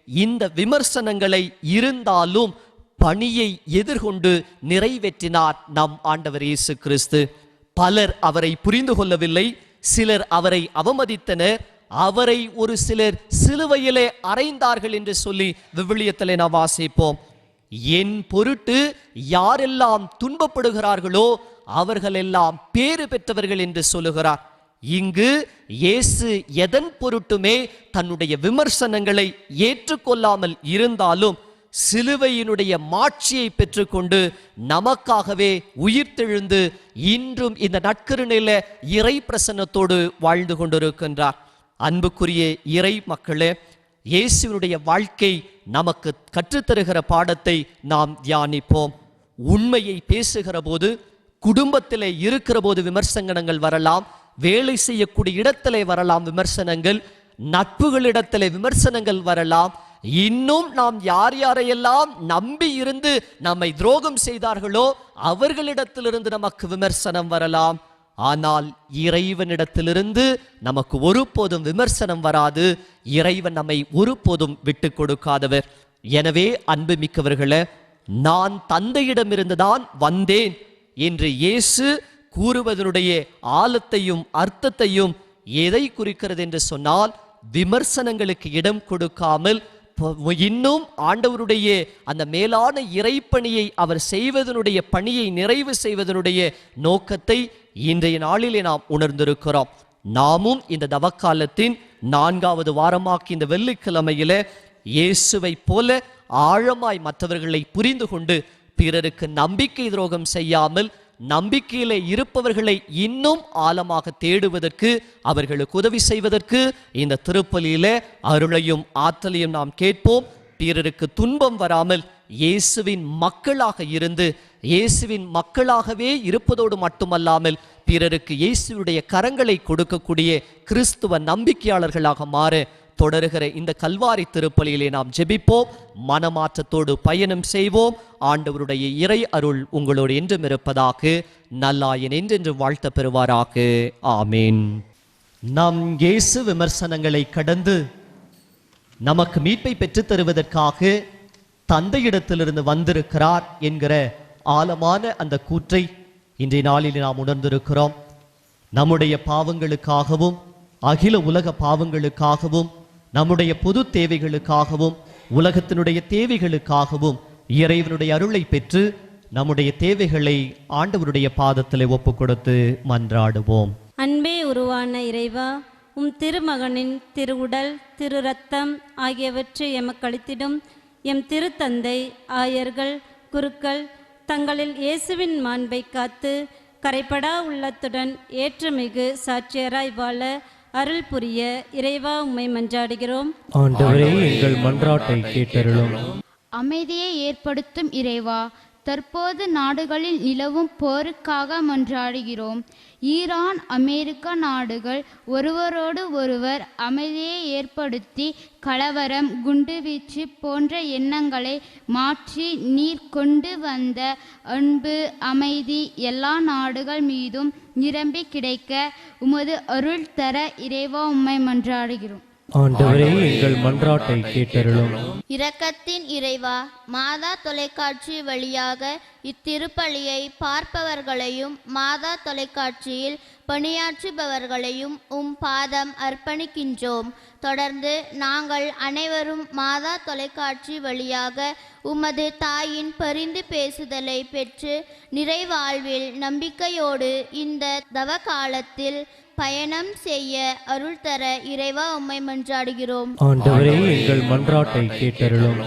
இந்த விமர்சனங்களை இருந்தாலும் பணியை எதிர்கொண்டு நிறைவேற்றினார் நம் ஆண்டவர் இயேசு கிறிஸ்து. பலர் அவரை புரிந்து கொள்ளவில்லை, சிலர் அவரை அவமதித்தனர், அவரை ஒரு சிலர் சிலுவையிலே அறைந்தார்கள் என்று சொல்லி விவிலியத்திலே நாம் வாசிப்போம். என் பொருட்டு யாரெல்லாம் துன்பப்படுகிறார்களோ அவர்களெல்லாம் பேறு பெற்றவர்கள் என்று சொல்லுகிறார். இங்கு இயேசு எதன் பொருட்டுமே தன்னுடைய விமர்சனங்களை ஏற்றுக்கொள்ளாமல் இருந்தாலும் சிலுவையினுடைய மாட்சியை பெற்றுக்கொண்டு நமக்காகவே உயிர்த்தெழுந்து இன்றும் இந்த நற்கருணையில இறை பிரசன்னத்தோடு வாழ்ந்து கொண்டிருக்கின்றார். அன்புக்குரிய இறை மக்களே, இயேசுவினுடைய வாழ்க்கை நமக்கு கற்றுத்தருகிற பாடத்தை நாம் தியானிப்போம். உண்மையை பேசுகிற போது, குடும்பத்திலே இருக்கிற போது விமர்சனங்கள் வரலாம், வேலை செய்யக்கூடிய இடத்திலே வரலாம் விமர்சனங்கள், நட்புகளிடத்திலே விமர்சனங்கள் வரலாம், இன்னும் நாம் யார் யாரையெல்லாம் நம்பி இருந்து நம்மை துரோகம் செய்தார்களோ அவர்களிடத்திலிருந்து நமக்கு விமர்சனம் வரலாம். ஆனால் இறைவனிடத்திலிருந்து நமக்கு ஒருபோதும் விமர்சனம் வராது. இறைவன் நம்மை ஒருபோதும் விட்டு கொடுக்காதவர். எனவே அன்பு மிக்கவர்களே, நான் தந்தையிடமிருந்து தான் வந்தேன் என்று இயேசு கூறுவதனுடைய ஆழத்தையும் அர்த்தத்தையும் எதை குறிக்கிறது என்று சொன்னால், விமர்சனங்களுக்கு இடம் கொடுக்காமல் இன்னும் ஆண்டவருடைய அந்த மேலான இறைப்பணியை அவர் செய்வதனுடைய பணியை நிறைவு செய்வதனுடைய நோக்கத்தை இன்றைய நாளிலே நாம் உணர்ந்திருக்கிறோம். நாமும் இந்த தவக்காலத்தின் 4வது வாரமாக்கி இந்த வெள்ளிக்கிழமையிலே இயேசுவை போல ஆழமாய் மற்றவர்களை புரிந்து கொண்டு பிறருக்கு நம்பிக்கை துரோகம் செய்யாமல் நம்பிக்கையிலே இருப்பவர்களை இன்னும் ஆழமாக தேடுவதற்கு, அவர்களுக்கு உதவி செய்வதற்கு இந்த திருப்பலியிலே அருளையும் ஆற்றலையும் நாம் கேட்போம். பிறருக்கு துன்பம் வராமல் இயேசுவின் மக்களாக இருந்து இயேசுவின் மக்களாகவே இருப்பதோடு மட்டுமல்லாமல் பிறருக்கு இயேசுடைய கரங்களை கொடுக்கக்கூடிய கிறிஸ்துவ நம்பிக்கையாளர்களாக மாற தொடருகிற இந்த கல்வாரி திருப்பலியிலே நாம் ஜெபிப்போம். மனமாற்றத்தோடு பயணம் செய்வோம். ஆண்டவருடைய இறை அருள் உங்களோடு என்றும் இருப்பதாக. நல்லாயன் என்றென்று வாழ்த்த பெறுவாராக. ஆமீன். நம் இயேசு விமர்சனங்களை கடந்து நமக்கு மீட்பை பெற்றுத் தருவதற்காக தந்தையிடத்திலிருந்து வந்திருக்கிறார் என்கிற ஆழமான அந்த கூற்றை இன்றைய நாளில் நாம் உணர்ந்திருக்கிறோம். நம்முடைய பாவங்களுக்காகவும் அகில உலக பாவங்களுக்காகவும் நம்முடைய பொது தேவைகளுக்காகவும் உலகத்தினுடைய தேவைகளுக்காகவும் இறைவனுடைய அருளை பெற்று நம்முடைய தேவைகளை ஆண்டவருடைய பாதத்திலே ஒப்பு கொடுத்து மன்றாடுவோம். அன்பே உருவான இறைவா, உம் திருமகனின் திருவுடல் திரு ரத்தம் ஆகியவற்றை எமக்களித்திடும் எம் திருத்தந்தை ஆயர்கள் குருக்கள் தங்களில் இயேசுவின் மாண்பை காத்து கரைப்படா உள்ளத்துடன் ஏற்றமிகு சாட்சியராய் வாழ அருள் புரிய இறைவா உம்மை மன்றாடுகிறோம். ஆண்டவரே, எங்கள் மன்றாட்டை கேட்டருளும். அமைதியை ஏற்படுத்தும் இறைவா, தற்போது நாடுகளில் நிலவும் போருக்காக மன்றாடுகிறோம். ஈரான் அமெரிக்க நாடுகள் ஒருவரோடு ஒருவர் அமைதியை ஏற்படுத்தி கலவரம் குண்டுவீச்சு போன்ற எண்ணங்களை மாற்றி நீர் கொண்டு வந்த அன்பு அமைதி எல்லா நாடுகள் மீதும் நிரம்பி கிடைக்க உமது அருள் தர இறைவா உம்மை மன்றாடுகிறோம். ஆண்டவரே, எங்கள் மன்றாட்டை கேட்டருளும். இரக்கத்தின் இறைவா, மாதா தொலைக்காட்சி வழியாக இத்திருப்பலியை பார்ப்பவர்களையும் மாதா தொலைக்காட்சியில் பணியாற்றுபவர்களையும் உம் பாதம் அர்ப்பணிக்கின்றோம். தொடர்ந்து நாங்கள் அனைவரும் மாதா தொலைக்காட்சி வழியாக உமது தாயின் பரிந்து பேசுதலை பெற்று நிறைவாழ்வில் நம்பிக்கையோடு இந்த தவ காலத்தில் பயணம் செய்ய அருள் தர இறைவா உம்மை மன்றாடுகிறோம். ஆண்டவரே எங்கள் மன்றாட்டை கேட்டருளும்.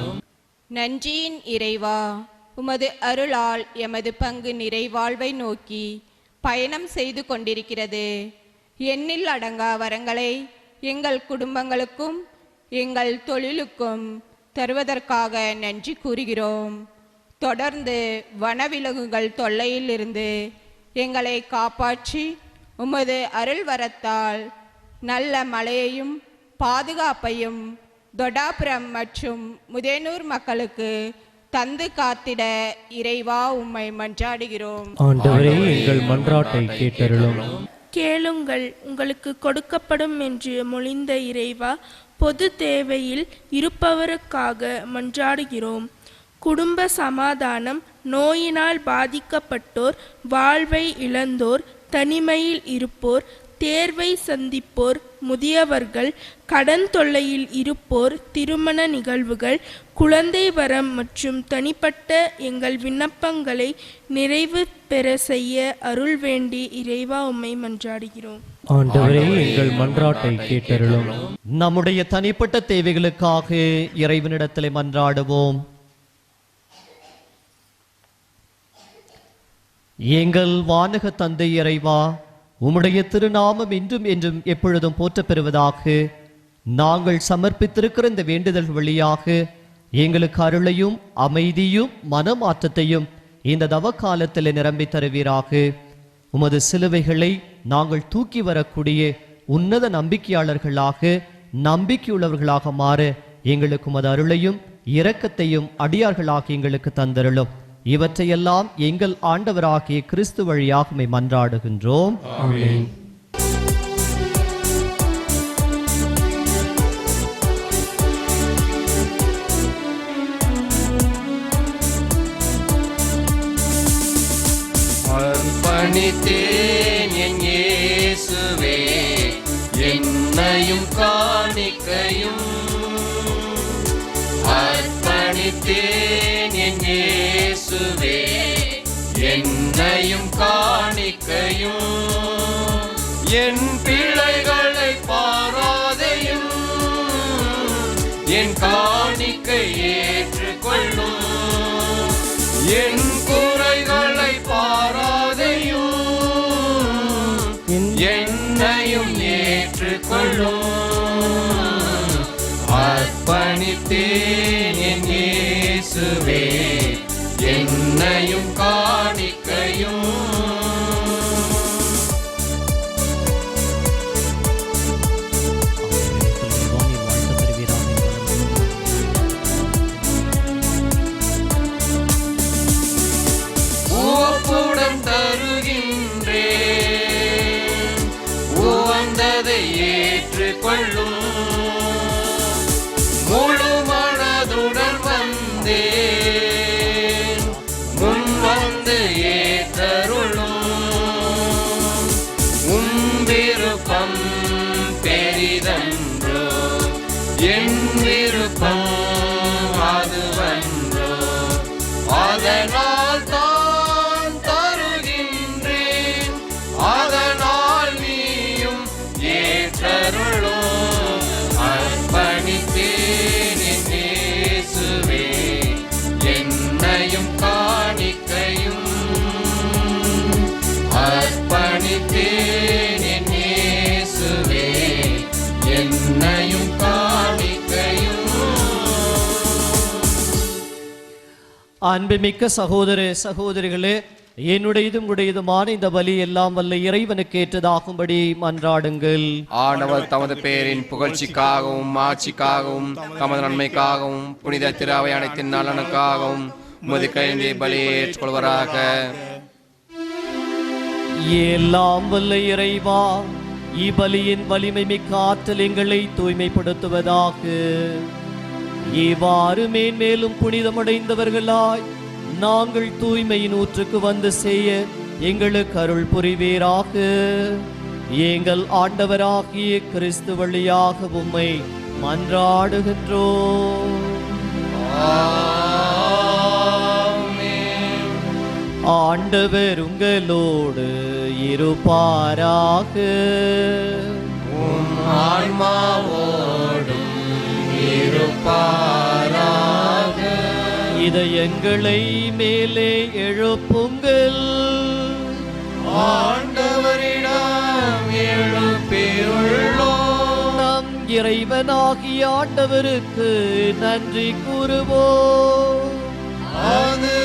நன்றியின் இறைவா, உமது அருளால் எமது பங்கு நிறைவாழ்வை நோக்கி பயணம் செய்து கொண்டிருக்கிறது. எண்ணில் அடங்கா வரங்களை எங்கள் குடும்பங்களுக்கும் எங்கள் தொழிலுக்கும் தருவதற்காக நன்றி கூறுகிறோம். தொடர்ந்து வனவிலங்குகள் தொல்லையிலிருந்து எங்களை காப்பாற்றி உமது அருள் வரத்தால் நல்ல மழையையும் பாதுகாப்பையும் தொடாபுரம் மற்றும் முதேனூர் மக்களுக்கு தந்து காத்திட இறைவா உம்மை மன்றாடுகிறோம். ஆண்டவரே எங்கள் மன்றாட்டை கேட்டருளும். கேளுங்கள் உங்களுக்கு கொடுக்கப்படும் என்று மொழிந்த இறைவா, பொது தேவையில் இருப்பவருக்காக மன்றாடுகிறோம். குடும்ப சமாதானம், நோயினால் பாதிக்கப்பட்டோர், வாழ்வை இழந்தோர், தனிமையில் இருப்போர், தேர்வை சந்திப்போர், முதியவர்கள், கடன் தொல்லையில் இருப்போர், திருமண நிகழ்வுகள், குழந்தை வரம் மற்றும் தனிப்பட்ட எங்கள் விண்ணப்பங்களை நிறைவு பெற செய்ய அருள் வேண்டி இறைவா உம்மை மன்றாடுகிறோம். ஆண்டவரே எங்கள் மன்றாட்டை கேட்டருளும். நம்முடைய தனிப்பட்ட தேவைகளுக்காக இறைவனிடத்திலே மன்றாடுவோம். எங்கள் வானக தந்தை இறைவா, உம்முடைய திருநாமம் இன்றும் என்றும் எப்பொழுதும் போற்றப் பெறுவதாக. நாங்கள் சமர்ப்பித்திருக்கிற இந்த வேண்டுதல் வழியாக எங்களுக்கு அருளையும் அமைதியும் மனமாற்றத்தையும் இந்த தவ காலத்தில் நிரம்பி தருவீராக. உமது சிலுவைகளை நாங்கள் தூக்கி வரக்கூடிய உன்னத நம்பிக்கையாளர்களாக, நம்பிக்கையுள்ளவர்களாக மாற எங்களுக்கு உமது அருளையும் இரக்கத்தையும் அடியார்களாக எங்களுக்கு தந்தருளும். இவற்றையெல்லாம் எங்கள் ஆண்டவராகிய கிறிஸ்து வழியாக உம்மை மன்றாடுகின்றோம். ஆமென். அர்ப்பணித்தேன் என் இயேசுவே என்னையும் காணிக்கையும். அர்ப்பணித்தேன் என் இயேசுவே என்னையும் காணிக்கையும். என் பிழைகளை பாராதையும் என் காணிக்கை ஏற்றுக்கொள்ளும். என் குறைகளை பாராதையும் என்னையும் ஏற்றுக்கொள்ளும். அர்ப்பணித்தேன் என் இயேசுவே என்னையும் காணிக்கையும். உவப்புடன் தருகின்றேன், உவந்ததை ஏற்றுக்கொள்ளும். முழு மனதுடன் வந்தேன், முன் வந்து ஏற்றருளும். உம் விருப்பம் பெரிதன்றோ, என் விருப்பம் அதுவன்றோ. அதனால் தான் தருகின்றேன், அதனால் நீயும் ஏற்றருளும். அர்ப்பணித்தேன் என் இயேசுவே என்னையும் காணிக்கையும். அர்ப்பணித்தேன் என் இயேசுவே என்னையும் காணிக்கையும். அன்புமிக்க சகோதர சகோதரிகளே, என்னுடையதும் உங்களுடையதுமான இந்த பலி எல்லாம் வல்ல இறைவனுக்கு ஏற்றதாகும்படி மன்றாடுங்கள். ஆண்டவர் தமது பேரின் புகழ்ச்சிக்காகவும் ஆட்சிக்காகவும் தமது நன்மைக்காகவும் புனித திராவை அனைத்தின் நலனுக்காகவும் உமது கையிலே பலியை ஏற்றுக்கொள்வராக. எல்லாம் வல்ல இறைவா, இப்பலியின் வலிமை மிக்க ஆற்றல் எங்களை தூய்மைப்படுத்துவதாக. இவ்வாறு மேன்மேலும் புனிதமடைந்தவர்களாய் நாங்கள் தூய்மையின் ஊற்றுக்கு வந்து செய்ய எங்களுக்கு அருள் புரிவீராக. எங்கள் ஆண்டவராகிய கிறிஸ்து வழியாக உம்மை மன்றாடுகின்றோம். ஆண்டவர் உங்களோடு இருப்பாராக. ஆன்மாவோடும் இருப்பாராக. இதயங்களை மேலே எழுப்புங்கள். ஆண்டவரிடம் எழுப்பியுள்ளோம். நம் இறைவனாகிய ஆண்டவருக்கு நன்றி கூறுவோம். அது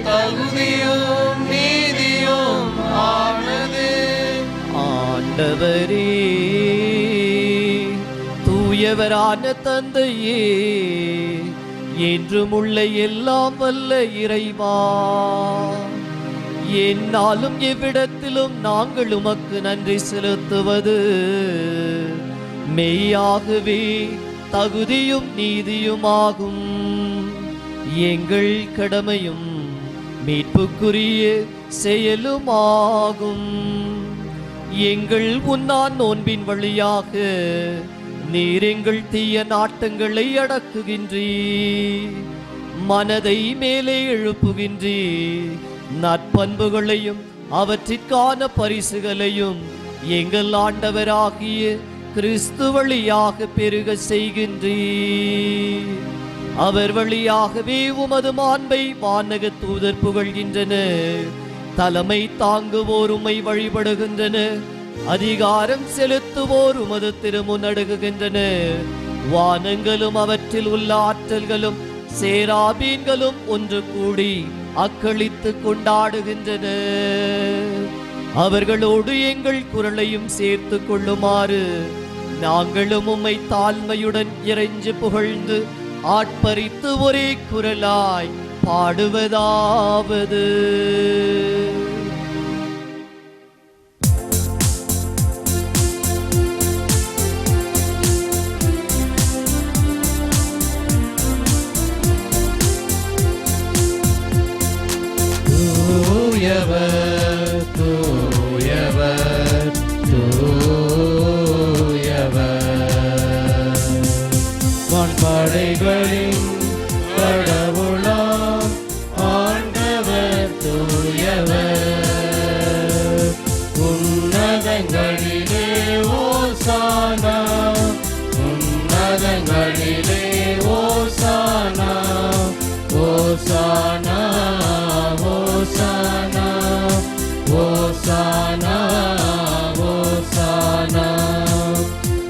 தகுதியும் நீதியும் ஆனது. ஆண்டவரே, தூயவரான தந்தையே, என்றும் உள்ள எல்லாம் வல்ல இறைவா, என்னாலும் எவ்விடத்திலும் நாங்கள் உமக்கு நன்றி செலுத்துவது மெய்யாகவே தகுதியும் நீதியுமாகும். எங்கள் கடமையும் மீட்புக்குரிய செயலுமாகும். எங்கள் உண்ணான் நோன்பின் வழியாக நீர் எங்கள் தீய நாட்டங்களை அடக்குகின்றீர். மனதை மேலே எழுப்புகின்றீர். நற்பண்புகளையும் அவற்றிற்கான பரிசுகளையும் எங்கள் ஆண்டவராகிய கிறிஸ்து வழியாக பெருக செய்கின்றீர். அவர் வழியாகவே உமது மாண்பை வானக தூதர் புகழ்கின்றனர். தலைமை தாங்குவோர் உம்மை வழிபடுகின்றனர். அதிகாரம் செலுத்துவோர் உமது திருமுன்னடுகுகின்றனர். வானங்களும் அவற்றில் உள்ள ஆற்றல்களும் சேராபீன்களும் ஒன்று கூடி அக்களித்து கொண்டாடுகின்றனர். அவர்களோடு எங்கள் குரலையும் சேர்த்து கொள்ளுமாறு நாங்களும் உம்மை தாழ்மையுடன் இறைஞ்சு புகழ்ந்து ஆட்பரித்து ஒரே குரலாய் பாடுவதாவது: தூயவர் தூயவர் தூயவர், வான்படைகளின் கடவுளாம் ஆண்டவர் தூயவர். உன்னதங்களிலே ஓசானா, உன்னதங்களிலே ஓசானா, ஓசானா ஓசானா ஓசானா ஓசானா.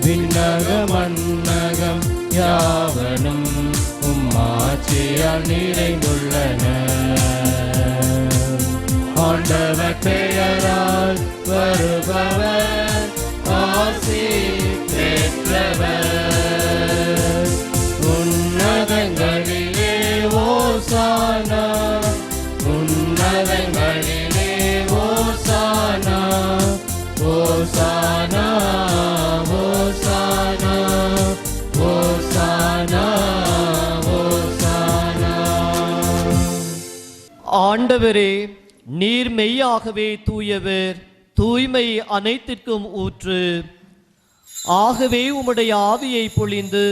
விண்ணக மன்னகம் யாவனும் உம்மாட்சியால் நிறைந்துள்ளன. ஆண்டவர் பெயரால் வருபவர் ஆசி பெற்றவர். உன்னதங்களிலே ஓசானா, உன்னதங்களிலே ஓசானா, ஓசானா ஓசானா ஓசானா ஓசானா. ஆண்டவரே, நீர் மெய்யாகவே தூயவர், தூய்மை அனைத்திற்கும் ஊற்று. ஆகவே உம்முடைய ஆவியை பொழிந்து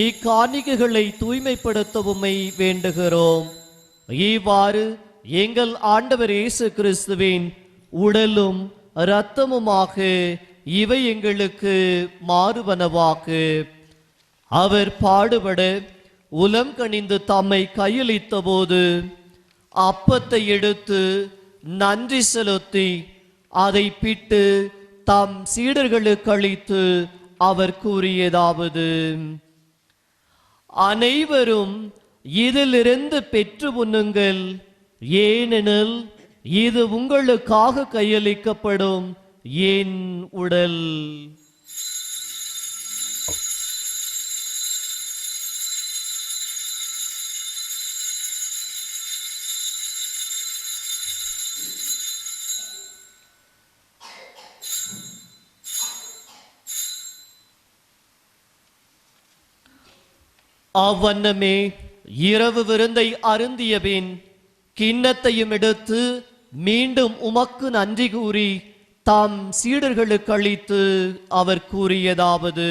இக்காணிக்கைகளை தூய்மைப்படுத்த உம்மை வேண்டுகிறோம். இவ்வாறு எங்கள் ஆண்டவர் இயேசு கிறிஸ்துவின் உடலும் இரத்தமுமாக இவை எங்களுக்கு மாறுவனவாக. அவர் பாடுபட உலம் கனிந்து தம்மை கையளித்த போது அப்பத்தை எடுத்து நன்றி செலுத்தி அதை பிட்டு தம் சீடர்களுக்கு அளித்து அவர் கூறியதாவது: அனைவரும் இதிலிருந்து பெற்று உண்ணுங்கள், ஏனெனில் இது உங்களுக்காக கையளிக்கப்படும் என் உடல். அவ்வண்ணமே இரவு விருந்தை அருந்திய பின் கிண்ணத்தையும் எடுத்து மீண்டும் உமக்கு நன்றி கூறி தாம் சீடர்களுக்கு அளித்து அவர் கூறியதாவது: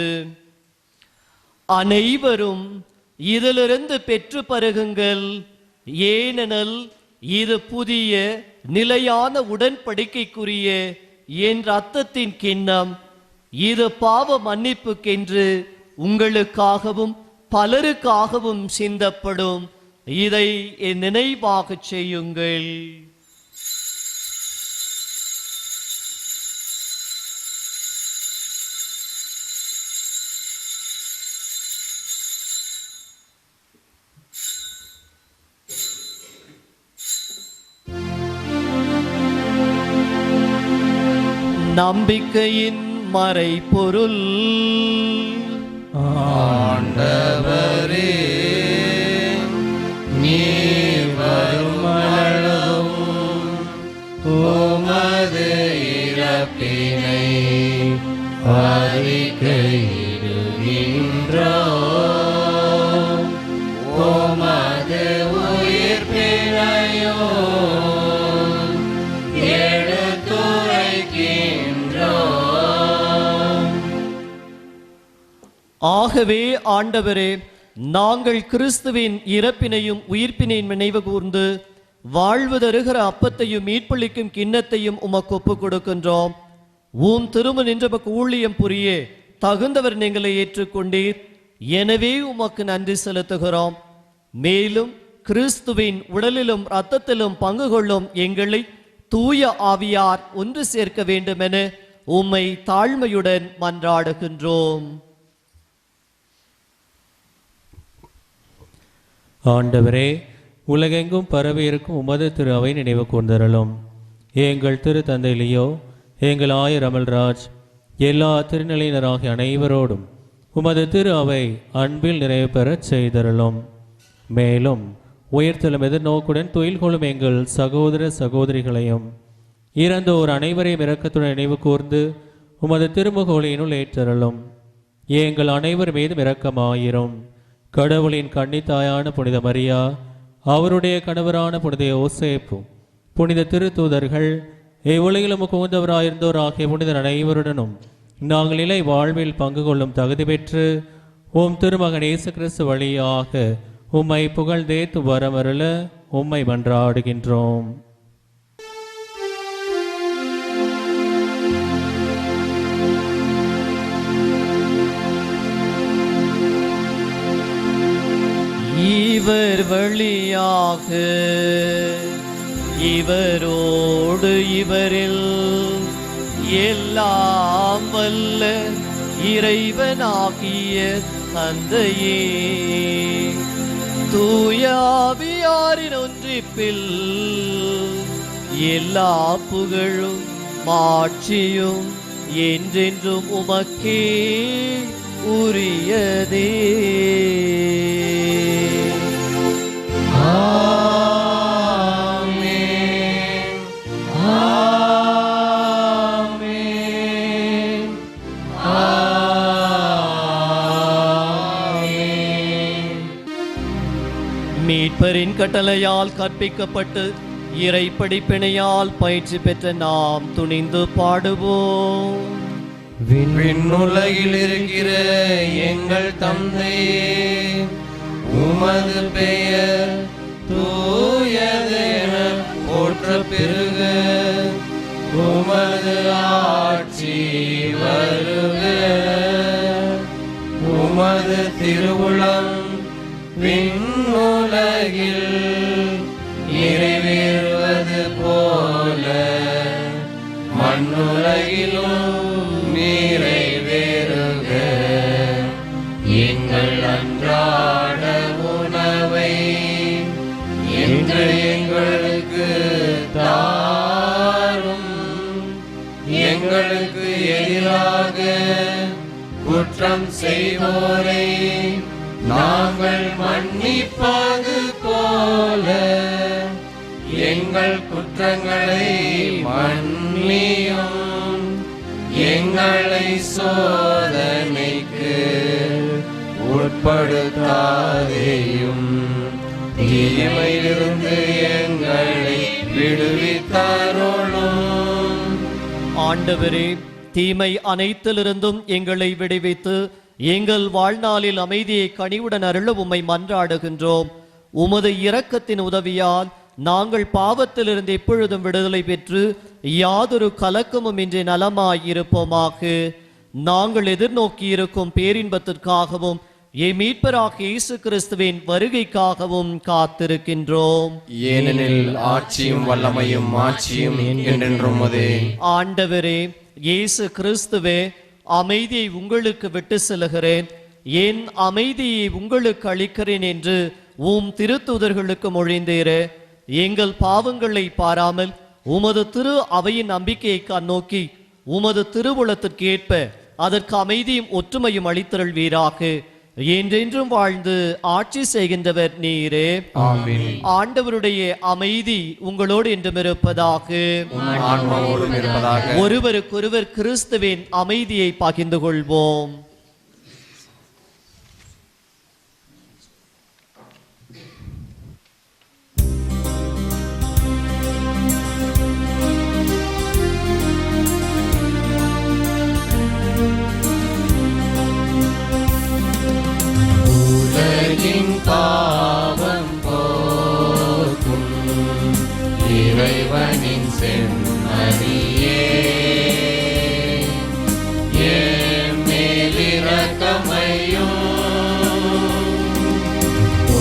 அனைவரும் இதிலிருந்து பெற்று பருகுங்கள், ஏனெனில் இது புதிய நிலையான உடன்படிக்கைக்குரிய என் இரத்தத்தின் கிண்ணம். இது பாவ மன்னிப்புக்கென்று உங்களுக்காகவும் பலருக்காகவும் சிந்தப்படும். இதை என் நினைவாகச் செய்யுங்கள். நம்பிக்கையின் மறைபொருள். ஆண்டவரே, நீர் வருமளவும் உமது இறப்பினை அறிக்கையிடுகின்றோம். உமது உயிர்ப்பினையோ ஆகவே ஆண்டவரே, நாங்கள் கிறிஸ்துவின் இறப்பினையும் உயிர்ப்பினையும் நினைவு கூர்ந்து வாழ்வு தருகிற அப்பத்தையும் மீட்பளிக்கும் கிண்ணத்தையும் உமக்கு ஒப்புக் கொடுக்கின்றோம். உம் திரும நின்றபக்கு ஊழியம் புரிய தகுந்தவர் நீங்களை ஏற்றுக்கொண்டீர். எனவே உமக்கு நன்றி செலுத்துகிறோம். மேலும் கிறிஸ்துவின் உடலிலும் இரத்தத்திலும் பங்கு கொள்ளும் எங்களை தூய ஆவியார் ஒன்று சேர்க்க வேண்டுமென உம்மை தாழ்மையுடன் மன்றாடுகின்றோம். ஆண்டவரே, உலகெங்கும் பரவி இருக்கும் உமது திரு அவை நினைவு கூர்ந்தருளும். எங்கள் திரு தந்தை லியோ, எங்கள் ஆயர் அமல்ராஜ், எல்லா திருநிலையினராகிய அனைவரோடும் உமது திரு அவை அன்பில் நிறைவு பெறச் செய்தருளும். மேலும் உயிர்த்தலும் எதிர்நோக்குடன் துயில் கொள்ளும் எங்கள் சகோதர சகோதரிகளையும் இறந்தோர் அனைவரையும் இரக்கத்துடன் நினைவு கூர்ந்து உமது திருமுகொலியினுள் ஏற்றருளும். எங்கள் அனைவர் மீதும் இரக்கமாயிரும். கடவுளின் கன்னித்தாயான புனித மரியா, அவருடைய கணவரான புனித யோசேப்பு, புனித திருத்தூதர்கள், இவ்வுலகிலும் உகந்தவராயிருந்தோர் ஆகிய புனிதர் அனைவருடனும் நாங்கள் நிலை வாழ்வில் பங்கு கொள்ளும் தகுதி பெற்று உம் திருமகன் இயேசு கிறிஸ்து வழியாக உம்மை புகழ்ந்தேத்து வரமருள உம்மை மன்றாடுகின்றோம். இவர் வழியாக இவரோடு இவரில் எல்லாம் வல்ல இறைவனாகிய தந்தையே, தூய ஆவியாரின் ஒன்றிப்பில் எல்லா புகழும் மாட்சியும் என்றென்றும் உமக்கே உரியதே. மீட்பரின் கட்டளையால் கற்பிக்கப்பட்டு இறை படிப்பினையால் பயிற்சி பெற்ற நாம் துணிந்து பாடுவோம். விண்ணுலகில் இருக்கிற எங்கள் தந்தையே, உமது பெயர் தூயதென போற்ற பெருக. உமது ஆட்சி வருக. உமது திருவுளம் விண்ணுலகில் நிறைவேறுவது போல மண்ணுலகிலும் நிறைவேறுக. எங்கள் அன்றாட உணவை இன்று எங்களுக்கு தாரும். எங்களுக்கு எதிராக குற்றம் செய்வோரை நாங்கள் மன்னிப்பது போல எங்கள் குற்றங்களை மன்னியும். எங்களை சோதனைக்கு உட்படுத்தாதேயும், தீமையிலிருந்து எங்களை விடுவித்தருளும். ஆண்டவரே, தீமை அனைத்திலிருந்தும் எங்களை விடுவித்து எங்கள் வாழ்நாளில் அமைதியை கனிவுடன் அருள உம்மை மன்றாடுகின்றோம். உமது இரக்கத்தின் உதவியால் நாங்கள் பாவத்திலிருந்து எப்பொழுதும் விடுதலை பெற்று யாதொரு கலக்கமும் இன்றி நலமாயிருப்போமாக. நாங்கள் எதிர்நோக்கி இருக்கும் பேரின்பத்திற்காகவும் என் மீட்பராக இயேசு கிறிஸ்துவின் வருகைக்காகவும் காத்திருக்கின்றோம். ஏனெனில் ஆட்சியும் வல்லமையும் மாட்சியும் என்றென்றும் உமதே. ஆண்டவரே இயேசு கிறிஸ்துவே, அமைதியை உங்களுக்கு விட்டு செல்கிறேன், என் அமைதியை உங்களுக்கு அளிக்கிறேன் என்று திருத்தூதர்களுக்கு மொழிந்தீரே. எங்கள் பாவங்களை பாராமல் உமது திரு அவையின் நம்பிக்கையை கண்ணோக்கி உமது திருவுளத்திற்கு ஏற்ப அதற்கு அமைதியும் ஒற்றுமையும் அளித்தருள்வீராக. என்றென்றும் வாழ்ந்து ஆட்சி செய்கின்றவர் நீரே. ஆமென். ஆண்டவருடைய அமைதி உங்களோடு என்றும் இருப்பதாக. ஒருவருக்கொருவர் கிறிஸ்துவின் அமைதியை பகிர்ந்து கொள்வோம். பாவம் போக்கும் இறைவனின் செம்மறியே, என் மேலிரக்கமையும்.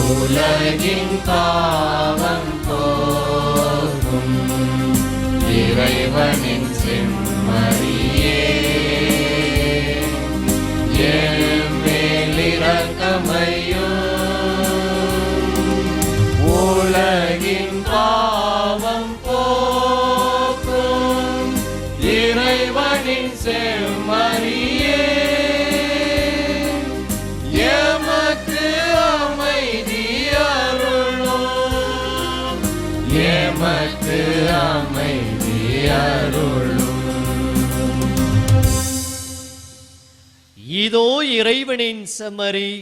உலகின் பாவம் போக்கும் இறைவனின் செம்மறியே, என் மேலிரக்கமையும். உலகின் பாவம் போக்கும் இறைவனின் செம்மறியே, எமக்கு அமைதி அருளும், எமக்கு அமைதி அருளும். இதோ இறைவனின் செம்மறி,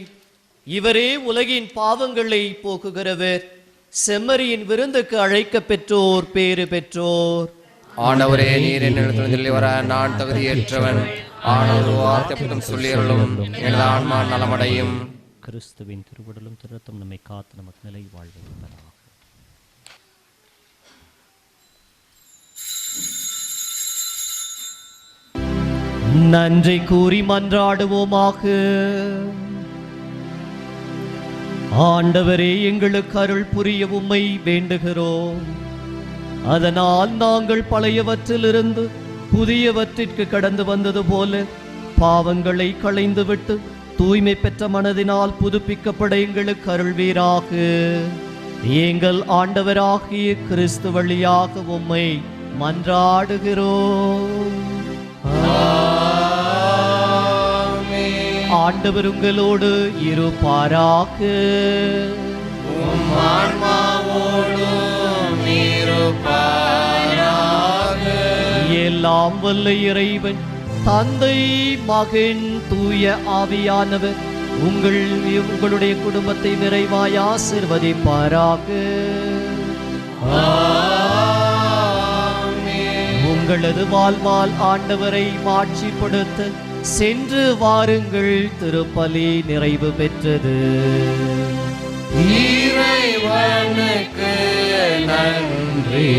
இவரே உலகின் பாவங்களை போக்குகிறவர். செம்மறியின் விருந்துக்கு அழைக்க பெற்றோர் பேறு பெற்றோர். ஆண்டவரே, நீர் என்னிடத்தில் வர நான் தகுதியற்றவன், ஆனால் ஒரு வார்த்தை மட்டும் சொல்லியருளும், எனது ஆன்மா நலமடையும். கிறிஸ்துவின் திருவுடலும் திருரத்தம் நம்மை காத்து நமக்கு நிலை வாழ்வு தருவதாக. நன்றி கூறி மன்றாடுவோமாக. ஆண்டவரே, எங்களுக்கு அருள் புரிய உம்மை வேண்டுகிறோம். அதனால் நாங்கள் பழையவற்றிலிருந்து புதியவற்றிற்கு கடந்து வந்தது போல பாவங்களை களைந்துவிட்டு தூய்மை பெற்ற மனதினால் புதுப்பிக்கப்பட எங்களுக்கு அருள்வீராக. எங்கள் ஆண்டவராகிய கிறிஸ்து வழியாக உம்மை மன்றாடுகிறோம். ஆண்டவர் உங்களோடு இருப்பாராக. எல்லாம் வல்ல இறைவன் தந்தை, மகன், தூய ஆவியானவர் உங்களுடைய குடும்பத்தை நிறைவாய் ஆசீர்வதிப்பாராக. உங்களது வாழ்வால் ஆண்டவரை மாட்சிப்படுத்த சென்று வாருங்கள். திருப்பலி நிறைவு பெற்றது. இறைவனுக்கு நன்றி.